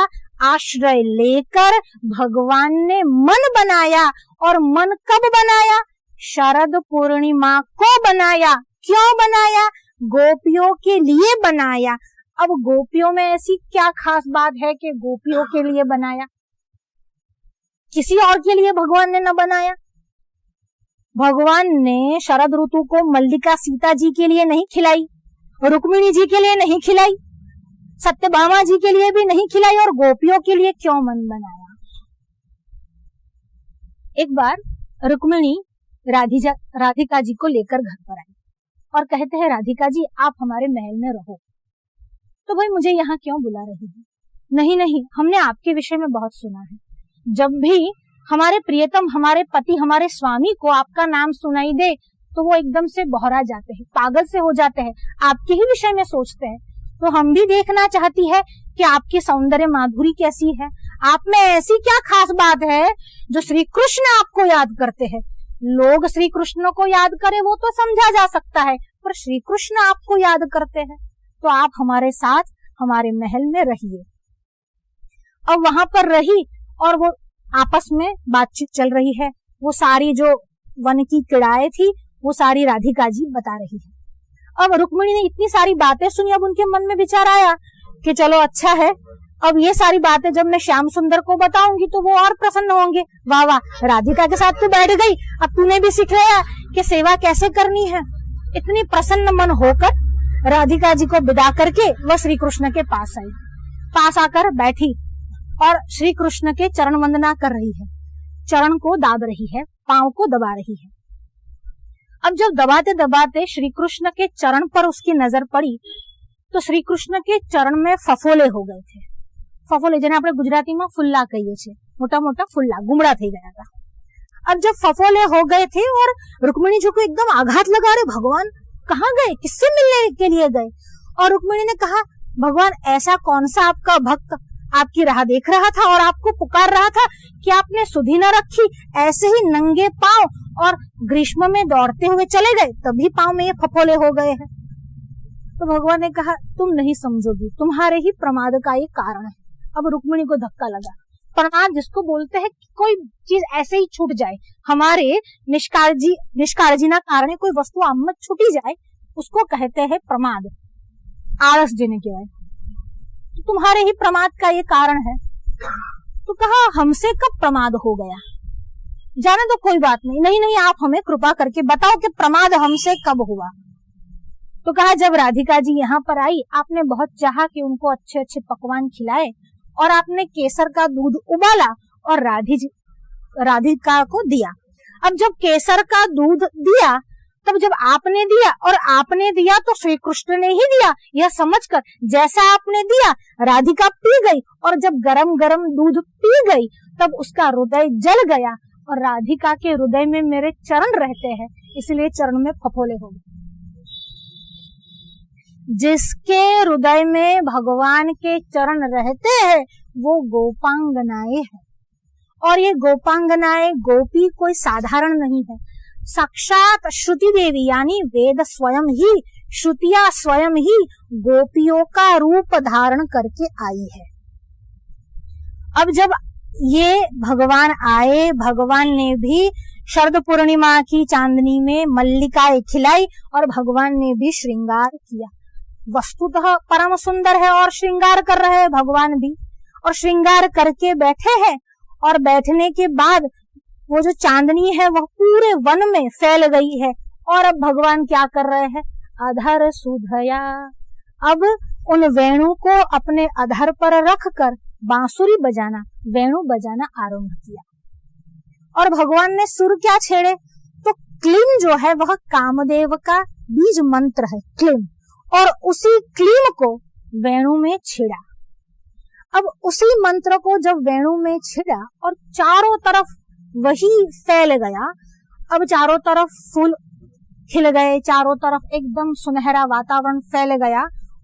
आश्रय लेकर भगवान ने मन बनाया। और मन कब बनाया? शरद पूर्णिमा को बनाया। क्यों बनाया? गोपियों के लिए बनाया। अब गोपियों में ऐसी क्या खास बात है कि गोपियों के लिए बनाया? किसी और के लिए भगवान ने न बनाया। भगवान ने शरद ऋतु को मल्लिका सीता जी के लिए नहीं खिलाई, रुक्मिणी जी के लिए नहीं खिलाई, सत्यभामा जी के लिए भी नहीं खिलाई, और गोपियों के लिए क्यों मन बनाया? एक बार रुक्मिणी राधिका जी को लेकर घर पर आई और कहते हैं, राधिका जी आप हमारे महल में रहो। तो भाई मुझे यहाँ क्यों बुला रही है? नहीं नहीं, हमने आपके विषय में बहुत सुना है। जब भी हमारे प्रियतम, हमारे पति, हमारे स्वामी को आपका नाम सुनाई दे तो वो एकदम से बौरा जाते हैं, पागल से हो जाते हैं, आपके ही विषय में सोचते हैं। तो हम भी देखना चाहती है कि आपकी सौंदर्य माधुरी कैसी है, आप में ऐसी क्या खास बात है जो श्री कृष्ण आपको याद करते हैं। लोग श्री कृष्ण को याद करे वो तो समझा जा सकता है, पर श्री कृष्ण आपको याद करते हैं, तो आप हमारे साथ हमारे महल में रहिए। अब वहां पर रही और वो आपस में बातचीत चल रही है। वो सारी जो वन की किड़ाएं थी वो सारी राधिका जी बता रही है। अब रुक्मिणी ने इतनी सारी बातें सुनी, अब उनके मन में विचार आया कि चलो अच्छा है, अब ये सारी बातें जब मैं श्याम सुंदर को बताऊंगी तो वो और प्रसन्न होंगे। वाह वाह, राधिका के साथ तू बैठ गई, अब तूने भी सीख लिया कि सेवा कैसे करनी है। इतनी प्रसन्न मन होकर राधिका जी को विदा करके वह श्री कृष्ण के पास आई। पास आकर बैठी और श्री कृष्ण के चरण वंदना कर रही है, चरण को दाब रही है, पांव को दबा रही है। अब जब दबाते दबाते श्री कृष्ण के चरण पर उसकी नजर पड़ी तो श्री कृष्ण के चरण में फफोले हो गए थे। फफोले જેને આપણે ગુજરાતીમાં ફુલ્લા કહીએ છીએ, મોટા મોટા ફુલ્લા ગુમડા થઈ ગયા હતા। अब जब फफोले हो गए थे और रुक्मिणी जी को एकदम आघात लगा, रहे भगवान कहाँ गए, किससे मिलने के लिए गए। और रुक्मिणी ने कहा, भगवान ऐसा कौन सा आपका भक्त आपकी राह देख रहा था और आपको पुकार रहा था कि आपने सुधि न रखी, ऐसे ही नंगे पांव और ग्रीष्म में दौड़ते हुए चले गए, तभी पांव में ये फफोले हो गए हैं। तो भगवान ने कहा, तुम नहीं समझोगी, तुम्हारे ही प्रमाद का ये कारण है। अब रुक्मिणी को धक्का लगा। प्रमाद जिसको बोलते हैं कि कोई चीज ऐसे ही छूट जाए, हमारे निष्काळजी ना कारण कोई वस्तु आम में छूटी जाए, उसको कहते हैं प्रमाद, आलस जिन्हें कहवाय। तो तुम्हारे ही प्रमाद का ये कारण है। तो कहा, हमसे कब प्रमाद हो गया, जाने तो कोई बात नहीं, नहीं नहीं आप हमें कृपा करके बताओ कि प्रमाद हमसे कब हुआ। तो कहा, जब राधिका जी यहाँ पर आई, आपने बहुत चाहा कि उनको अच्छे अच्छे पकवान खिलाए और आपने केसर का दूध उबाला और राधिका को दिया। अब जब केसर का दूध दिया, तब जब आपने दिया और आपने दिया तो श्री कृष्ण ने ही दिया, यह समझकर जैसा आपने दिया राधिका पी गई, और जब गरम गरम दूध पी गई तब उसका हृदय जल गया, और राधिका के हृदय में मेरे चरण रहते हैं, इसलिए चरण में फफोले हो गए। जिसके हृदय में भगवान के चरण रहते हैं वो गोपांगनाएं हैं, और ये गोपांगनाएं, गोपी कोई साधारण नहीं है, साक्षात श्रुति देवी यानी वेद स्वयं ही, श्रुतियां स्वयं ही गोपियों का रूप धारण करके आई है। अब जब ये भगवान आए, भगवान ने भी शरद पूर्णिमा की चांदनी में मल्लिकाएं खिलाई और भगवान ने भी श्रृंगार किया। वस्तुतः परम सुंदर है और श्रृंगार कर रहे हैं भगवान भी, और श्रृंगार करके बैठे हैं, और बैठने के बाद वो जो चांदनी है वह पूरे वन में फैल गई है। और अब भगवान क्या कर रहे हैं, अधर सुधया, अब उन वेणु को अपने अधर पर रखकर बांसुरी बजाना, वेणु बजाना आरंभ किया। और भगवान ने सुर क्या छेड़े, तो क्लीम जो है वह कामदेव का बीज मंत्र है, क्लीम, और उसी क्लीम को वेणु में छिड़ा। अब उसी मंत्र को जब वेणु में छिड़ा और चारों तरफ वही फैल गया, अब चारों तरफ फूल खिल गए, चारों तरफ एकदम सुनहरा वातावरण फैल गया।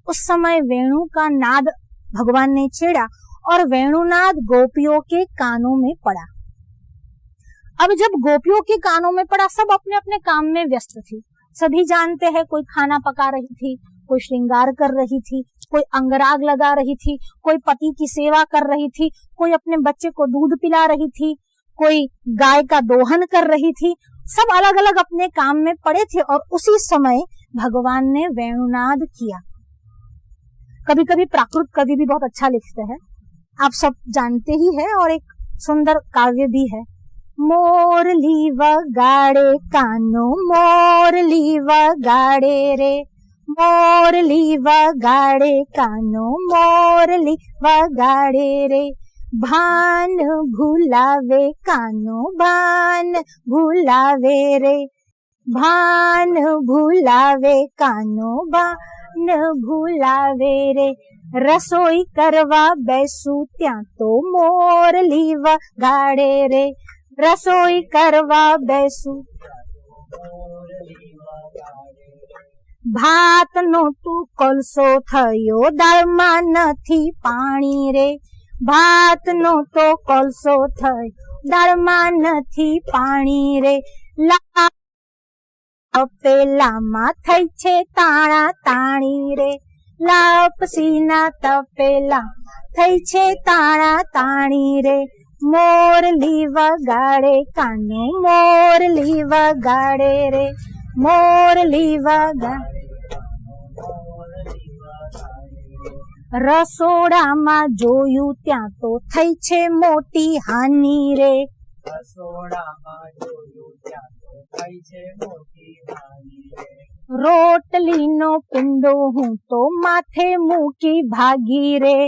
उस समय वेणु का नाद भगवान ने छेड़ा और वेणुनाद गोपियों के कानों में पड़ा। अब जब गोपियों के कानों में पड़ा, सब अपने अपने काम में व्यस्त थी। सभी जानते हैं, कोई खाना पका रही थी, कोई श्रृंगार कर रही थी, कोई अंगराग लगा रही थी, कोई पति की सेवा कर रही थी, कोई अपने बच्चे को दूध पिला रही थी, कोई गाय का दोहन कर रही थी। सब अलग अलग अपने काम में पड़े थे और उसी समय भगवान ने वेणुनाद किया। कभी कभी प्राकृत कवि भी बहुत अच्छा लिखते हैं, आप सब जानते ही है, और एक सुंदर काव्य भी है। मोरली वगाड़े कानो मोरली वगाड़े रे, मोरली वगाड़े कानो मोरली वगाड़े रे, भान भुलावे कानो भान भुलावे रे, भान भुलावे कानो भान भुलावे रे, रसोई करवा बैसू त्या तो मोरली वगाड़े रे, रसोई करवा बैसू भात नो तू कोलसो थयो दाळमां नथी पाणी रे, भात नो तो कोलसो थयो दाळमां नथी पाणी रे, तपेलामां थई छे ताणा ताणी रे, लापसीना तपेला थई छे ताणा ताणी रे, मोरली वगाड़े कान्हो मोरली वगाड़े रे मोरली वगाड़े રસોડામાં જોયું ત્યાં તો થઈ છે મોટી હાનિ રે રોટલીનો પિંડો હું તો માથે મૂકી ભાગી રે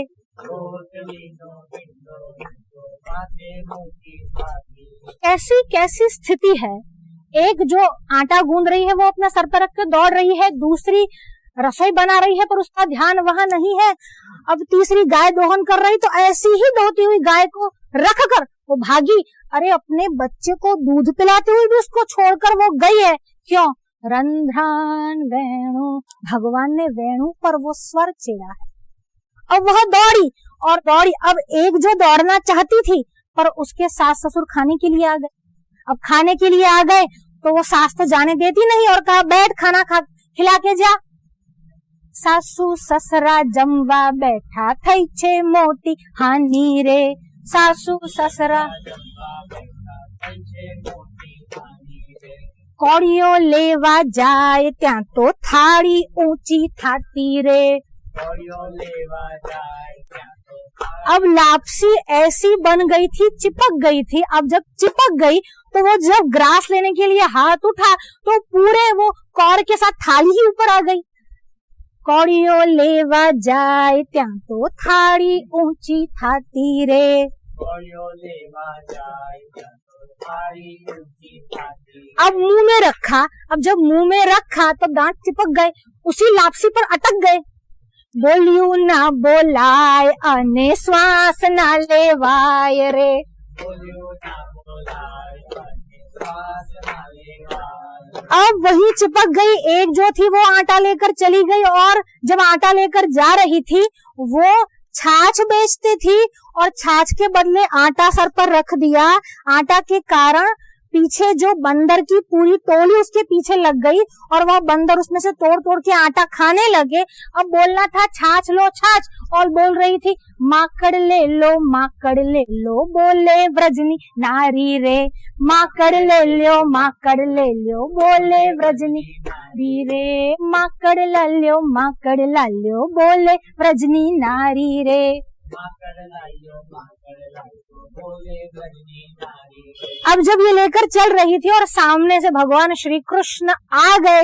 कैसी कैसी स्थिति है। एक जो आटा गूंद रही है वो अपना सर पर रख के दौड़ रही है, दूसरी रसोई बना रही है पर उसका ध्यान वहां नहीं है, अब तीसरी गाय दोहन कर रही तो ऐसी ही दोहती हुई गाय को रख कर वो भागी। अरे अपने बच्चे को दूध पिलाते हुए भी उसको छोड़कर वो गई है, क्यों? रंध्रान वेणु, भगवान ने वेणु पर वो स्वर छेड़ा है। अब वह दौड़ी और दौड़ी, अब एक जो दौड़ना चाहती थी पर उसके सास ससुर खाने के लिए आ गए। अब खाने के लिए आ गए तो वो सास तो जाने देती नहीं और कहा बैठ खाना खा खिला के जा। सासू ससरा जमवा बैठा थई छे मोटी हानि रे सासू ससरा कोड़ियों लेवा जाए त्या तो थाड़ी ऊंची थाती रे। अब लापसी ऐसी बन गई थी, चिपक गई थी। अब जब चिपक गई तो वो जब ग्रास लेने के लिए हाथ उठा तो पूरे वो कौड़ के साथ थाली ही ऊपर आ गई। कोड़ियों लेवा जाए त्या तो थाड़ी ऊंची थाती रे। अब मुंह में रखा, अब जब मुंह में रखा तो दांत चिपक गए, उसी लापसी पर अटक गए। बोलियो ना बोलाय अने श्वास ना लेवाय रे। अब वही चिपक गई। एक जो थी वो आटा लेकर चली गई और जब आटा लेकर जा रही थी वो छाछ बेचती थी और छाछ के बदले आटा सर पर रख दिया। आटा के कारण पीछे जो बंदर की पूरी टोली उसके पीछे लग गई और वह बंदर उसमें से तोड़ तोड़ के आटा खाने लगे। अब बोलना था छाछ लो छाछ और बोल रही थी माकड़ ले लो बोले व्रजनी नारी रे। माकड़ ले लो बोले व्रजनी नारी रे। माकड़ ला लो बोले व्रजनी नारी रे। अब जब ये लेकर चल रही थी और सामने से भगवान श्री कृष्ण आ गए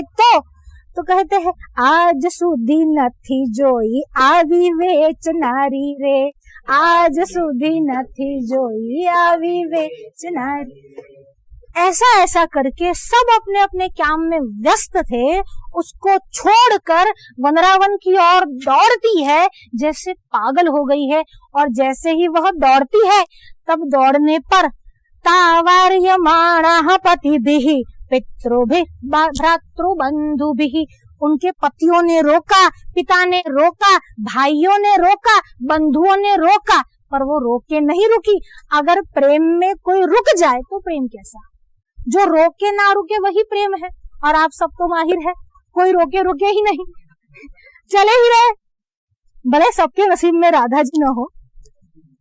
तो कहते हैं आज सुधी नथी जोई आवी वेच नारी रे। आज सुधी नथी जोई आवी वेच नारी। ऐसा ऐसा करके सब अपने अपने काम में व्यस्त थे। उसको छोड़कर वनरावन की ओर दौड़ती है जैसे पागल हो गई है। और जैसे ही वह दौड़ती है तब दौड़ने पर तावार्यमाणः पतिभिः पितृभिः भ्रातृबन्धुभिः, उनके पतियों ने रोका, पिता ने रोका, भाइयों ने रोका, बंधुओं ने रोका, पर वो रोके नहीं रुकी। अगर प्रेम में कोई रुक जाए तो प्रेम कैसा? जो रोके ना रुके वही प्रेम है। और आप सब तो माहिर है, कोई रोके रुके ही नहीं, चले ही रहे। भले सबके नसीब में राधा जी न हो,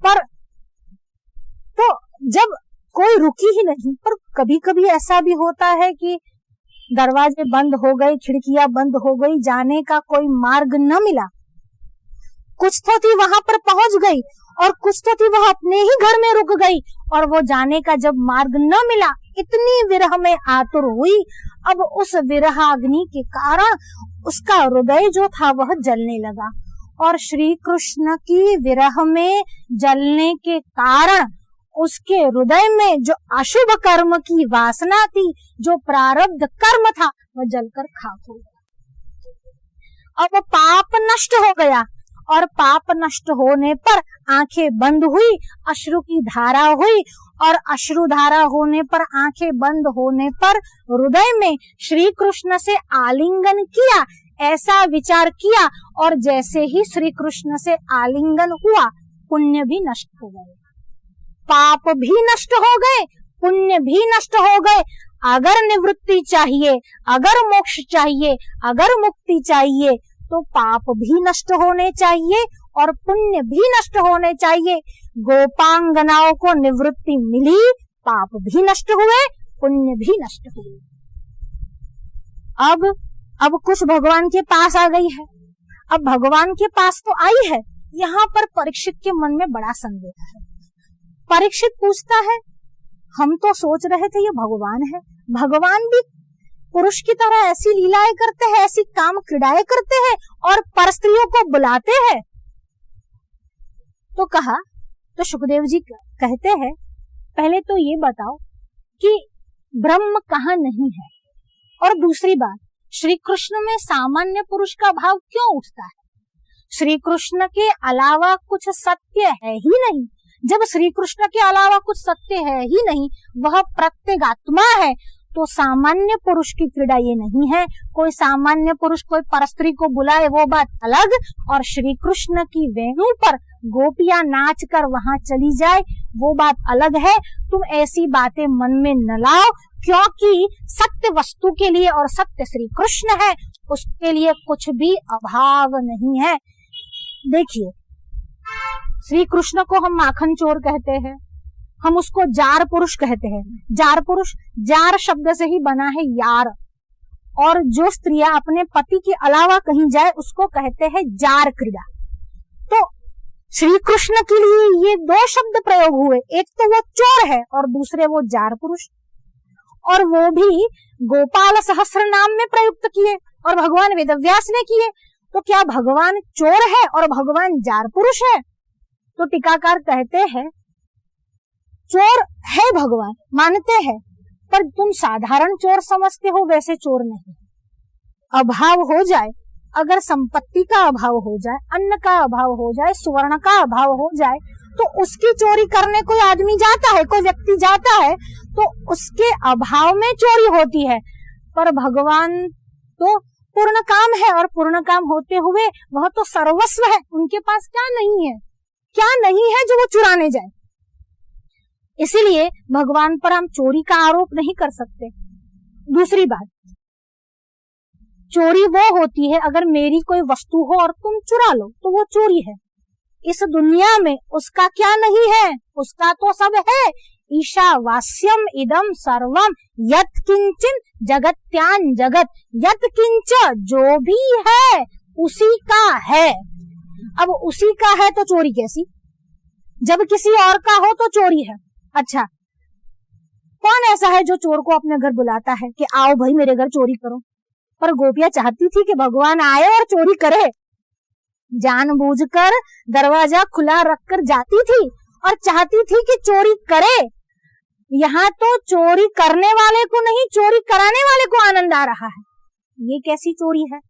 पर तो जब कोई रुकी ही नहीं। पर कभी कभी ऐसा भी होता है कि दरवाजे बंद हो गए, खिड़कियां बंद हो गई, जाने का कोई मार्ग न मिला। कुछ तो थी वहां पर पहुंच गई और कुछ तो थी वह अपने ही घर में रुक गई। और वो जाने का जब मार्ग न मिला, इतनी विरह में आतुर हुई। अब उस विरहाग्नि के कारण उसका हृदय जो था वह जलने लगा। और श्री कृष्ण की विरह में जलने के कारण उसके हृदय में जो अशुभ कर्म की वासना थी, जो प्रारब्ध कर्म था, वह जलकर खाक हो गया। अब पाप नष्ट हो गया और पाप नष्ट होने पर आंखें बंद हुई, अश्रु की धारा हुई और अश्रु धारा होने पर, आंखें बंद होने पर हृदय में श्री कृष्ण से आलिंगन किया, ऐसा विचार किया। और जैसे ही श्री कृष्ण से आलिंगन हुआ, पुण्य भी नष्ट हो गए, पाप भी नष्ट हो गए, पुण्य भी नष्ट हो गए। अगर निवृत्ति चाहिए, अगर मोक्ष चाहिए, अगर मुक्ति चाहिए तो पाप भी नष्ट होने चाहिए और पुण्य भी नष्ट होने चाहिए। गोपांगनाओं को निवृत्ति मिली, पाप भी नष्ट हुए, पुण्य भी नष्ट हुए। अब कुछ भगवान के पास आ गई है। अब भगवान के पास तो आई है, यहाँ पर परीक्षित के मन में बड़ा संदेह है। परीक्षित पूछता है, हम तो सोच रहे थे ये भगवान है, भगवान भी पुरुष की तरह ऐसी लीलाएं करते हैं, ऐसी काम क्रीड़ाएं करते हैं और परस्त्रियों को बुलाते हैं। तो कहा, तो सुखदेव जी कहते हैं, पहले तो ये बताओ कि ब्रह्म कहाँ नहीं है, और दूसरी बात, श्री कृष्ण में सामान्य पुरुष का भाव क्यों उठता है? श्री कृष्ण के अलावा कुछ सत्य है ही नहीं। जब श्री कृष्ण के अलावा कुछ सत्य है ही नहीं, वह प्रत्यगात्मा है, तो सामान्य पुरुष की क्रीड़ा ये नहीं है। कोई सामान्य पुरुष कोई परस्त्री को बुलाए वो बात अलग, और श्री कृष्ण की वेणु पर गोपियां नाच कर वहां चली जाए वो बात अलग है। तुम ऐसी बातें मन में न लाओ, क्योंकि सत्य वस्तु के लिए, और सत्य श्री कृष्ण है, उसके लिए कुछ भी अभाव नहीं है। देखिए, श्री कृष्ण को हम माखन चोर कहते हैं, हम उसको जार पुरुष कहते हैं। जार पुरुष, जार शब्द से ही बना है यार, और जो स्त्रियां अपने पति के अलावा कहीं जाए उसको कहते हैं जार क्रीड़ा। तो श्री कृष्ण के लिए ये दो शब्द प्रयोग हुए, एक तो वो चोर है और दूसरे वो जार पुरुष, और वो भी गोपाल सहस्र नाम में प्रयुक्त किए और भगवान वेदव्यास ने किए। तो क्या भगवान चोर है और भगवान जार पुरुष है? तो टीकाकार कहते हैं, चोर है भगवान, मानते हैं, पर तुम साधारण चोर समझते हो, वैसे चोर नहीं। अभाव हो जाए, अगर संपत्ति का अभाव हो जाए, अन्न का अभाव हो जाए, सुवर्ण का अभाव हो जाए, तो उसकी चोरी करने कोई आदमी जाता है, कोई व्यक्ति जाता है, तो उसके अभाव में चोरी होती है। पर भगवान तो पूर्ण काम है, और पूर्ण काम होते हुए वह तो सर्वस्व है, उनके पास क्या नहीं है, क्या नहीं है जो वो चुराने जाए। इसीलिए भगवान पर हम चोरी का आरोप नहीं कर सकते। दूसरी बात, चोरी वो होती है अगर मेरी कोई वस्तु हो और तुम चुरा लो, तो वो चोरी है। इस दुनिया में उसका क्या नहीं है, उसका तो सब है। ईशावास्यम इदम सर्वम यत् किंचिन जगत्यान जगत, यत् किंच जो भी है उसी का है। अब उसी का है तो चोरी कैसी? जब किसी और का हो तो चोरी है। अच्छा, कौन ऐसा है जो चोर को अपने घर बुलाता है कि आओ भाई मेरे घर चोरी करो? पर गोपियां चाहती थी कि भगवान आए और चोरी करे, जानबूझकर दरवाजा खुला रखकर जाती थी और चाहती थी कि चोरी करे। यहाँ तो चोरी करने वाले को नहीं, चोरी कराने वाले को आनंद आ रहा है। ये कैसी चोरी है?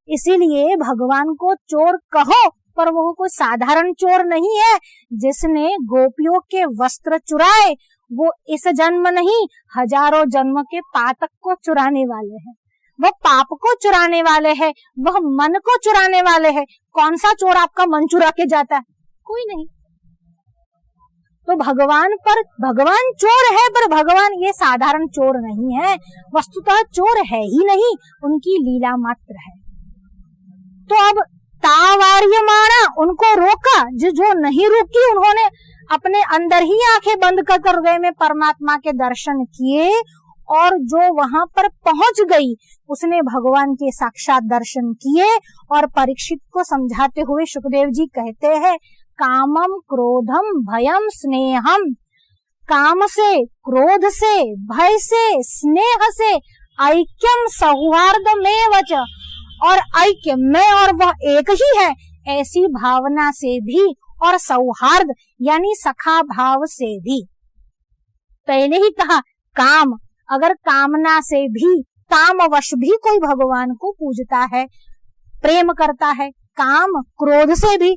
इसीलिए भगवान को चोर कहो, पर वो कोई साधारण चोर नहीं है। जिसने गोपियों के वस्त्र चुराए वो इस जन्म नहीं, हजारों जन्म के पातक को चुराने वाले हैं, वह पाप को चुराने वाले हैं, वह मन को चुराने वाले हैं। कौन सा चोर आपका मन चुरा के जाता है? कोई नहीं। तो भगवान चोर है, पर भगवान ये साधारण चोर नहीं है, वस्तुतः चोर है ही नहीं, उनकी लीला मात्र है। तो अब तावार्यमाणा, उनको रोका, जो नहीं रुकी, उन्होंने अपने अंदर ही आंखें बंद कर हृदय में परमात्मा के दर्शन किए, और जो वहां पर पहुंच गई उसने भगवान के साक्षात दर्शन किए। और परीक्षित को समझाते हुए सुखदेव जी कहते हैं, कामम क्रोधम भयम स्नेहम, काम से, क्रोध से, भय से, स्नेह से ऐक्यम सौहार्द में वच, और ऐक्य में और वह एक ही है, ऐसी भावना से भी, और सौहार्द यानी सखा भाव से भी। पहले ही कहा काम, अगर कामना से भी, कामवश भी कोई भगवान को पूजता है, प्रेम करता है, काम क्रोध से भी,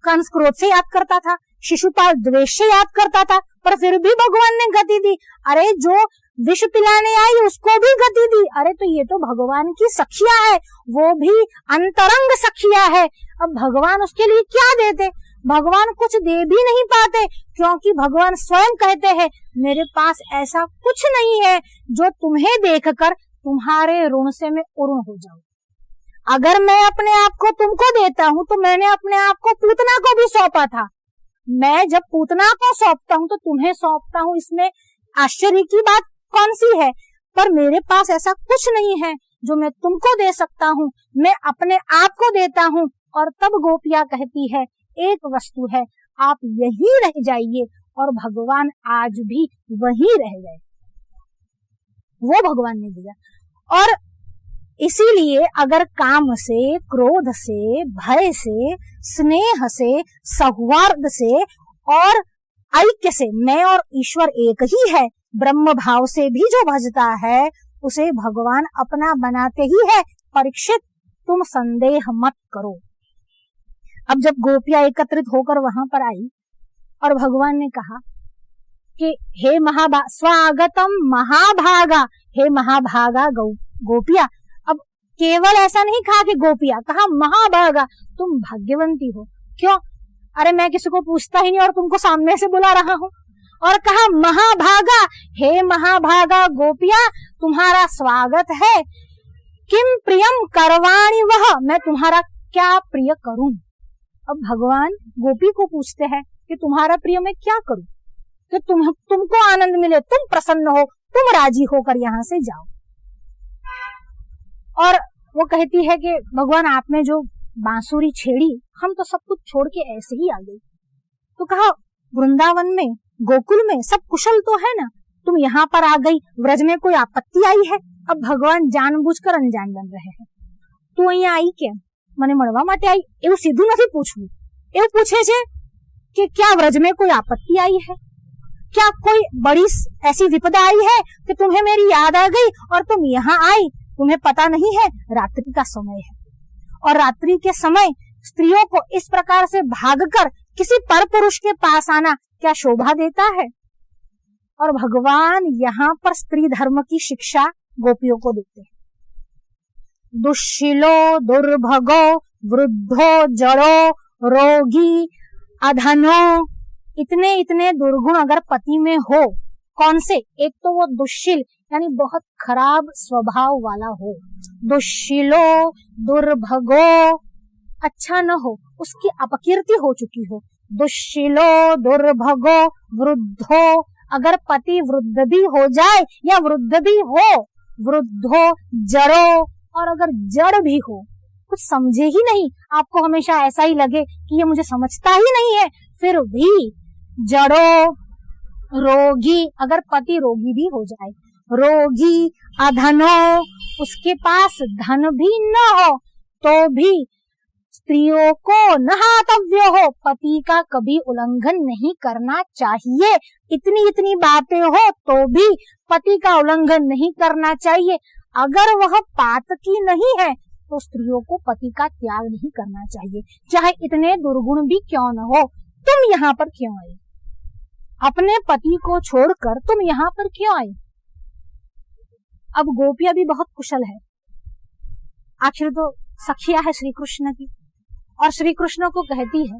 कंस क्रोध से याद करता था, शिशुपाल द्वेष से याद करता था, पर फिर भी भगवान ने गति दी। अरे जो विष पिलाने आई उसको भी गति दी। अरे तो ये तो भगवान की सखिया है, वो भी अंतरंग सखिया है। अब भगवान उसके लिए क्या देते? भगवान कुछ दे भी नहीं पाते, क्योंकि भगवान स्वयं कहते हैं, मेरे पास ऐसा कुछ नहीं है जो तुम्हें देखकर तुम्हारे ऋण से मैं उऋण हो जाऊं। अगर मैं अपने आप को तुमको देता हूं तो मैंने अपने आप को पूतना को भी सौंपा था। मैं जब पूतना को सौंपता हूं तो तुम्हें सौंपता हूं, इसमें आश्चर्य की बात कौन सी है? पर मेरे पास ऐसा कुछ नहीं है जो मैं तुमको दे सकता हूं, मैं अपने आप को देता हूं। और तब गोपियां कहती है एक वस्तु है, आप यही रह जाइए। और भगवान आज भी वही रह गए, वो भगवान ने दिया। और इसीलिए अगर काम से, क्रोध से, भय से, स्नेह से, सौहार्द से और ऐक्य से, मैं और ईश्वर एक ही है, ब्रह्म भाव से भी जो भजता है उसे भगवान अपना बनाते ही है। परीक्षित, तुम संदेह मत करो। अब जब गोपियां एकत्रित होकर वहां पर आई और भगवान ने कहा कि हे स्वागतम महाभागा, हे महाभागा गोपिया। अब केवल ऐसा नहीं कहा कि गोपिया, कहा महाभागा, तुम भाग्यवंती हो। क्यों? अरे मैं किसी को पूछता ही नहीं और तुमको सामने से बुला रहा हूं। और कहा महाभागा, हे महाभागा गोपिया, तुम्हारा स्वागत है। किम प्रियम करवाणी वह, मैं तुम्हारा क्या प्रिय करूं। अब भगवान गोपी को पूछते हैं कि तुम्हारा प्रिय मैं क्या करूं कि तुमको आनंद मिले, तुम प्रसन्न हो, तुम राजी होकर यहाँ से जाओ। और वो कहती है कि भगवान आपने जो बांसुरी छेड़ी, हम तो सब कुछ छोड़ के ऐसे ही आ गई। तो कहा वृंदावन में, गोकुल में सब कुशल तो है ना, तुम यहाँ पर आ गई, व्रज में कोई आपत्ति आई है? अब भगवान जानबूझकर अनजान बन रहे हैं। तू અહીંયા आई क्या? મને મળવા માટે आई? એવું सीधું નથી पूछવું, એવું पूछे छे कि क्या व्रज में कोई आपत्ति आई है, क्या कोई बड़ी ऐसी विपदा आई है कि तुम्हें मेरी याद आ गई और तुम यहाँ आई? तुम्हें पता नहीं है रात्रि का समय है, और रात्रि के समय स्त्रियों को इस प्रकार से भागकर किसी पर पुरुष के पास आना क्या शोभा देता है? और भगवान यहाँ पर स्त्री धर्म की शिक्षा गोपियों को देते हैं। दुश्शीलो, दुर्भगो, वृद्धो, जड़ो, रोगी, अधनो, इतने इतने दुर्गुण अगर पति में हो, कौन से? एक तो वो दुश्शील यानी बहुत खराब स्वभाव वाला हो, दुश्शीलो, दुर्भगो, अच्छा न हो, उसकी अपकीर्ति हो चुकी हो। दुश्शीलो, दुर्भगो, वृद्धो, अगर पति वृद्ध भी हो जाए या वृद्ध भी हो, वृद्धो, जड़ो, और अगर जड़ भी हो, कुछ समझे ही नहीं, आपको हमेशा ऐसा ही लगे कि ये मुझे समझता ही नहीं है, फिर भी जड़ो, रोगी, अगर पति रोगी भी हो जाए, रोगी, अधनो, उसके पास धन भी न हो तो भी स्त्रियों को नहातव्य हो, पति का कभी उल्लंघन नहीं करना चाहिए। इतनी इतनी बातें हो तो भी पति का उल्लंघन नहीं करना चाहिए। अगर वह पातकी नहीं है तो स्त्रियों को पति का त्याग नहीं करना चाहिए, चाहे इतने दुर्गुण भी क्यों न हो। तुम यहाँ पर क्यों आई? अपने पति को छोड़कर तुम यहाँ पर क्यों आई? अब गोपियां भी बहुत कुशल है, आखिर तो सखिया है श्री कृष्ण की, और श्री कृष्ण को कहती है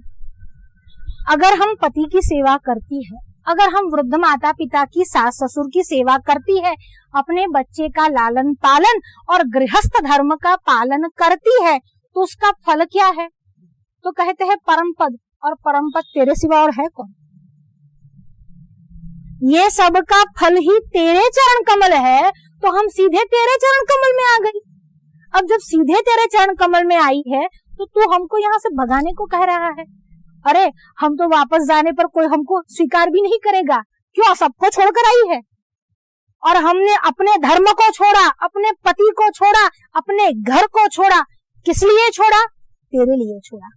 अगर हम पति की सेवा करती है, अगर हम वृद्ध माता पिता की, सास ससुर की सेवा करती है, अपने बच्चे का लालन पालन और गृहस्थ धर्म का पालन करती है, तो उसका फल क्या है? तो कहते हैं परम पद, और परम पद तेरे सिवा और है कौन? ये सब का फल ही तेरे चरण कमल है, तो हम सीधे तेरे चरण कमल में आ गई। अब जब सीधे तेरे चरण कमल में आई है तो तू हमको यहाँ से भगाने को कह रहा है। अरे हम तो वापस जाने पर कोई हमको स्वीकार भी नहीं करेगा, क्यों? सबको छोड़कर आई है, और हमने अपने धर्म को छोड़ा, अपने पति को छोड़ा, अपने घर को छोड़ा। किस लिए छोड़ा? तेरे लिए छोड़ा,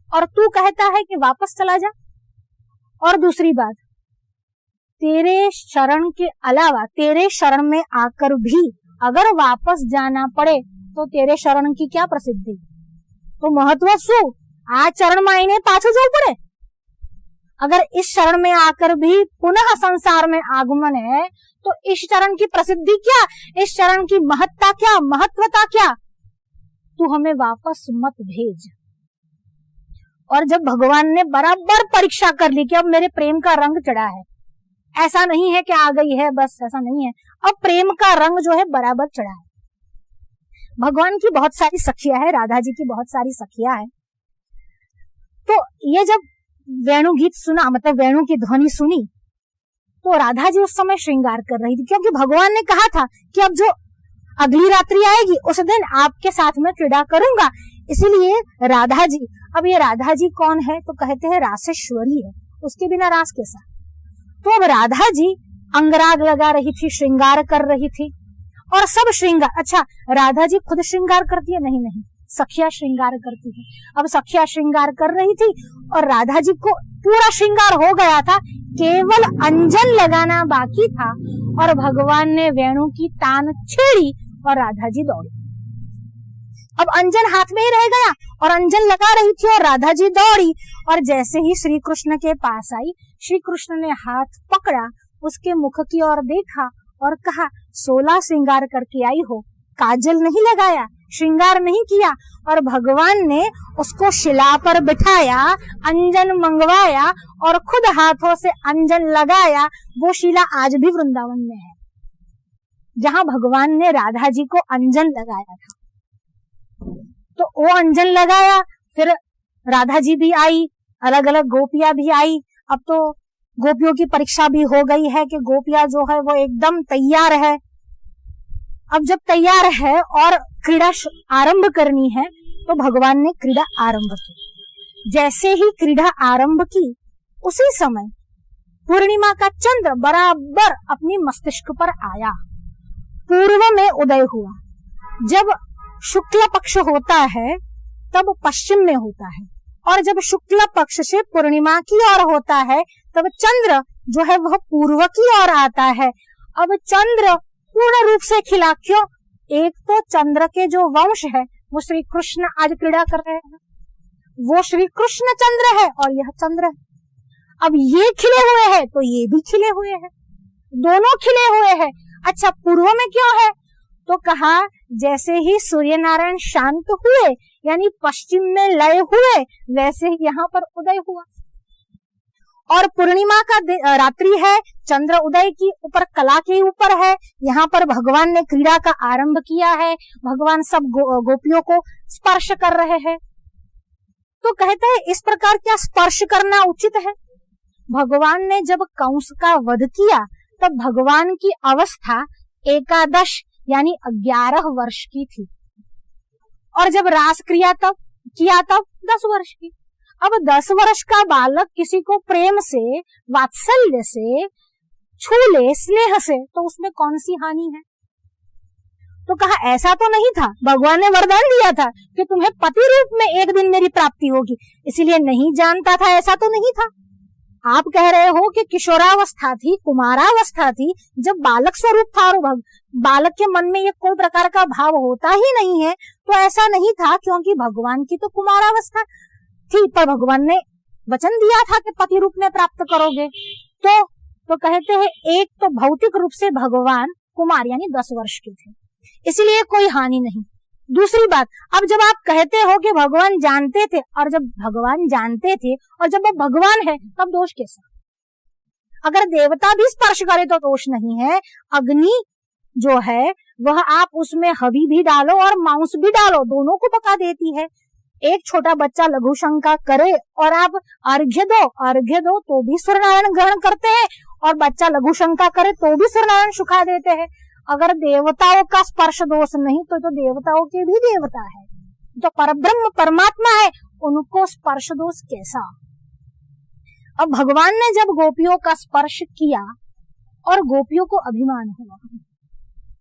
और तू कहता है कि वापस चला जा। और दूसरी बात, तेरे शरण के अलावा, तेरे शरण में आकर भी अगर वापस जाना पड़े तो तेरे शरण की क्या प्रसिद्धि? तो महत्व शू? आ चरण में आईने पाछू जવું પડે? अगर इस शरण में आकर भी पुनः संसार में आगमन है तो इस चरण की प्रसिद्धि क्या, इस चरण की महत्ता क्या, महत्वता क्या? तू हमें वापस मत भेज। और जब भगवान ने बराबर परीक्षा कर ली कि अब मेरे प्रेम का रंग चढ़ा है, ऐसा नहीं है कि आ गई है बस, ऐसा नहीं है, अब प्रेम का रंग जो है बराबर चढ़ा है। भगवान की बहुत सारी सखियां है, राधा जी की बहुत सारी सखियां है। तो ये जब वेणु गीत सुना, मतलब वेणु की ध्वनि सुनी, तो राधा जी उस समय श्रृंगार कर रही थी, क्योंकि भगवान ने कहा था कि अब जो अगली रात्रि आएगी उस दिन आपके साथ में क्रीड़ा करूंगा। इसीलिए राधा जी, अब ये राधा जी कौन है, तो कहते हैं रासेश्वरी है, उसके बिना रास कैसा। तो अब राधा जी अंगराग लगा रही थी, श्रृंगार कर रही थी, और सब श्रृंगार, अच्छा राधा जी खुद श्रृंगार करती है? नहीं नहीं, सखिया श्रृंगार करती है। अब सखिया श्रृंगार कर रही थी और राधा जी को पूरा श्रृंगार हो गया था, केवल अंजन लगाना बाकी था, और भगवान ने वेणु की तान छेड़ी और राधा जी दौड़ी। अब अंजन हाथ में ही रह गया और अंजन लगा रही थी और राधा जी दौड़ी, और जैसे ही श्री कृष्ण के पास आई, श्री कृष्ण ने हाथ पकड़ा, उसके मुख की ओर देखा और कहा 16 श्रृंगार करके आई हो, काजल नहीं लगाया, श्रृंगार नहीं किया। और भगवान ने उसको शिला पर बिठाया, अंजन मंगवाया और खुद हाथों से अंजन लगाया। वो शिला आज भी वृंदावन में है, जहां भगवान ने राधा जी को अंजन लगाया था। तो वो अंजन लगाया, फिर राधा जी भी आई, अलग अलग गोपियां भी आई। अब तो गोपियों की परीक्षा भी हो गई है कि गोपियां जो है वो एकदम तैयार है। अब जब तैयार है और क्रीड़ा आरंभ करनी है, तो भगवान ने क्रीड़ा आरंभ की। जैसे ही क्रीड़ा आरंभ की, उसी समय पूर्णिमा का चंद्र बराबर अपनी मस्तिष्क पर आया, पूर्व में उदय हुआ। जब शुक्ल पक्ष होता है तब पश्चिम में होता है, और जब शुक्ल पक्ष से पूर्णिमा की ओर होता है तब चंद्र जो है वह पूर्व की ओर आता है। अब चंद्र पूर्ण रूप से खिला, क्यों? एक तो चंद्र के जो वंश है वो श्री कृष्ण आज क्रीड़ा कर रहे हैं, वो श्री कृष्ण चंद्र है और यह चंद्र है। अब ये खिले हुए हैं तो ये भी खिले हुए हैं, दोनों खिले हुए हैं। अच्छा, पूर्व में क्यों है? तो कहा जैसे ही सूर्य नारायण शांत हुए, यानी पश्चिम में लय हुए, वैसे ही यहाँ पर उदय हुआ। और पूर्णिमा का रात्रि है, चंद्र उदय की ऊपर कला के ऊपर है, यहाँ पर भगवान ने क्रीड़ा का आरंभ किया है। भगवान सब गोपियों को स्पर्श कर रहे हैं। तो कहते हैं इस प्रकार क्या स्पर्श करना उचित है? भगवान ने जब कंस का वध किया तब भगवान की अवस्था 11 यानी 11 वर्ष की थी, और जब रास क्रिया तब किया तब 10 वर्ष की। अब 10 वर्ष का बालक किसी को प्रेम से, वात्सल्य से छू ले, स्नेह से, तो उसमें कौन सी हानि है? तो कहा ऐसा तो नहीं था, भगवान ने वरदान दिया था कि तुम्हें पति रूप में एक दिन मेरी प्राप्ति होगी, इसीलिए नहीं जानता था, ऐसा तो नहीं था। आप कह रहे हो कि किशोरावस्था थी, कुमारावस्था थी, जब बालक स्वरूप था और बालक के मन में ये कोई प्रकार का भाव होता ही नहीं है, तो ऐसा नहीं था, क्योंकि भगवान की तो कुमारावस्था थी, पर भगवान ने वचन दिया था कि पति रूप में प्राप्त करोगे। तो कहते हैं एक तो भौतिक रूप से भगवान कुमार यानी 10 वर्ष के थे, इसलिए कोई हानि नहीं। दूसरी बात, अब जब आप कहते हो कि भगवान जानते थे, और जब भगवान जानते थे और जब वो भगवान है, तब दोष कैसा? अगर देवता भी स्पर्श करे तो दोष नहीं है। अग्नि जो है वह आप उसमें हवी भी डालो और मांस भी डालो, दोनों को पका देती है। एक छोटा बच्चा लघु शंका करे और आप अर्घ्य दो तो भी सूर्यनारायण ग्रहण करते हैं, और बच्चा लघु शंका करे तो भी सूर्यनारायण सुखा देते हैं। अगर देवताओं का स्पर्श दोष नहीं तो देवताओं के भी देवता है, जो परब्रह्म परमात्मा है, उनको स्पर्श दोष कैसा? अब भगवान ने जब गोपियों का स्पर्श किया और गोपियों को अभिमान हुआ,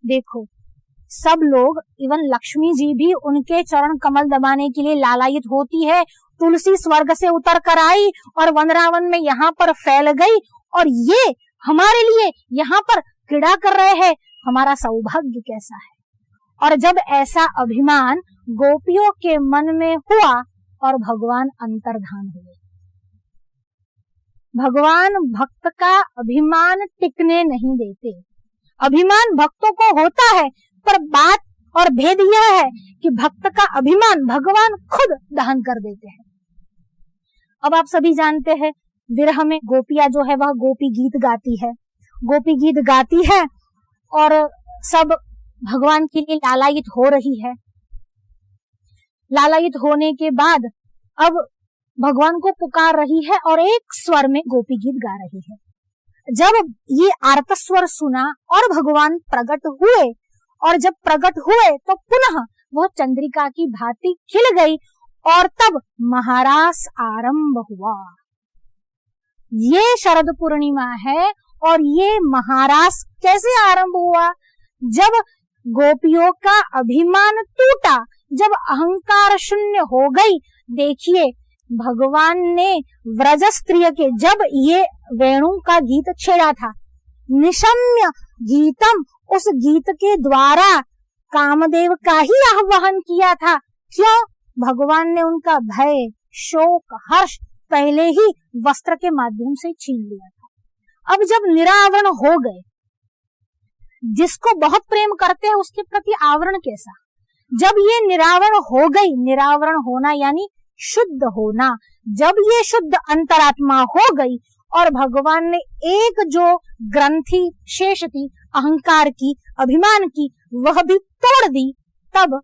देखो सब लोग, इवन लक्ष्मी जी भी उनके चरण कमल दबाने के लिए लालायित होती है। तुलसी स्वर्ग से उतर कर आई और वनरावन में यहाँ पर फैल गई, और ये हमारे लिए यहाँ पर क्रीड़ा कर रहे हैं, हमारा सौभाग्य कैसा है। और जब ऐसा अभिमान गोपियों के मन में हुआ और भगवान अंतर्धान हुए। भगवान भक्त का अभिमान टिकने नहीं देते। अभिमान भक्तों को होता है, पर बात और भेद यह है कि भक्त का अभिमान भगवान खुद दहन कर देते हैं। अब आप सभी जानते हैं विरह में गोपियां जो है वह गोपी गीत गाती है और सब भगवान के लिए लालायित हो रही है। लालायित होने के बाद अब भगवान को पुकार रही है और एक स्वर में गोपी गीत गा रही है। जब ये आर्त स्वर सुना और भगवान प्रकट हुए, और जब प्रकट हुए तो पुनः वह चंद्रिका की भांति खिल गई और तब महारास आरंभ हुआ। ये शरद पूर्णिमा है और ये महारास कैसे आरंभ हुआ? जब गोपियों का अभिमान टूटा, जब अहंकार शून्य हो गई। देखिए भगवान ने व्रज स्त्रिय के जब ये वेणु का गीत छेड़ा था, निशम्य गीतम, उस गीत के द्वारा कामदेव का ही आह्वान किया था। क्यों? भगवान ने उनका भय, शोक, हर्ष पहले ही वस्त्र के माध्यम से छीन लिया था। अब जब निरावरण हो गए, जिसको बहुत प्रेम करते हैं उसके प्रति आवरण कैसा? जब ये निरावरण हो गई, निरावरण होना यानी शुद्ध होना, जब ये शुद्ध अंतरात्मा हो गई और भगवान ने एक जो ग्रंथि शेष थी अहंकार की, अभिमान की, वह भी तोड़ दी, तब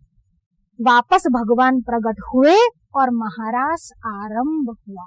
वापस भगवान प्रकट हुए और महारास आरंभ हुआ।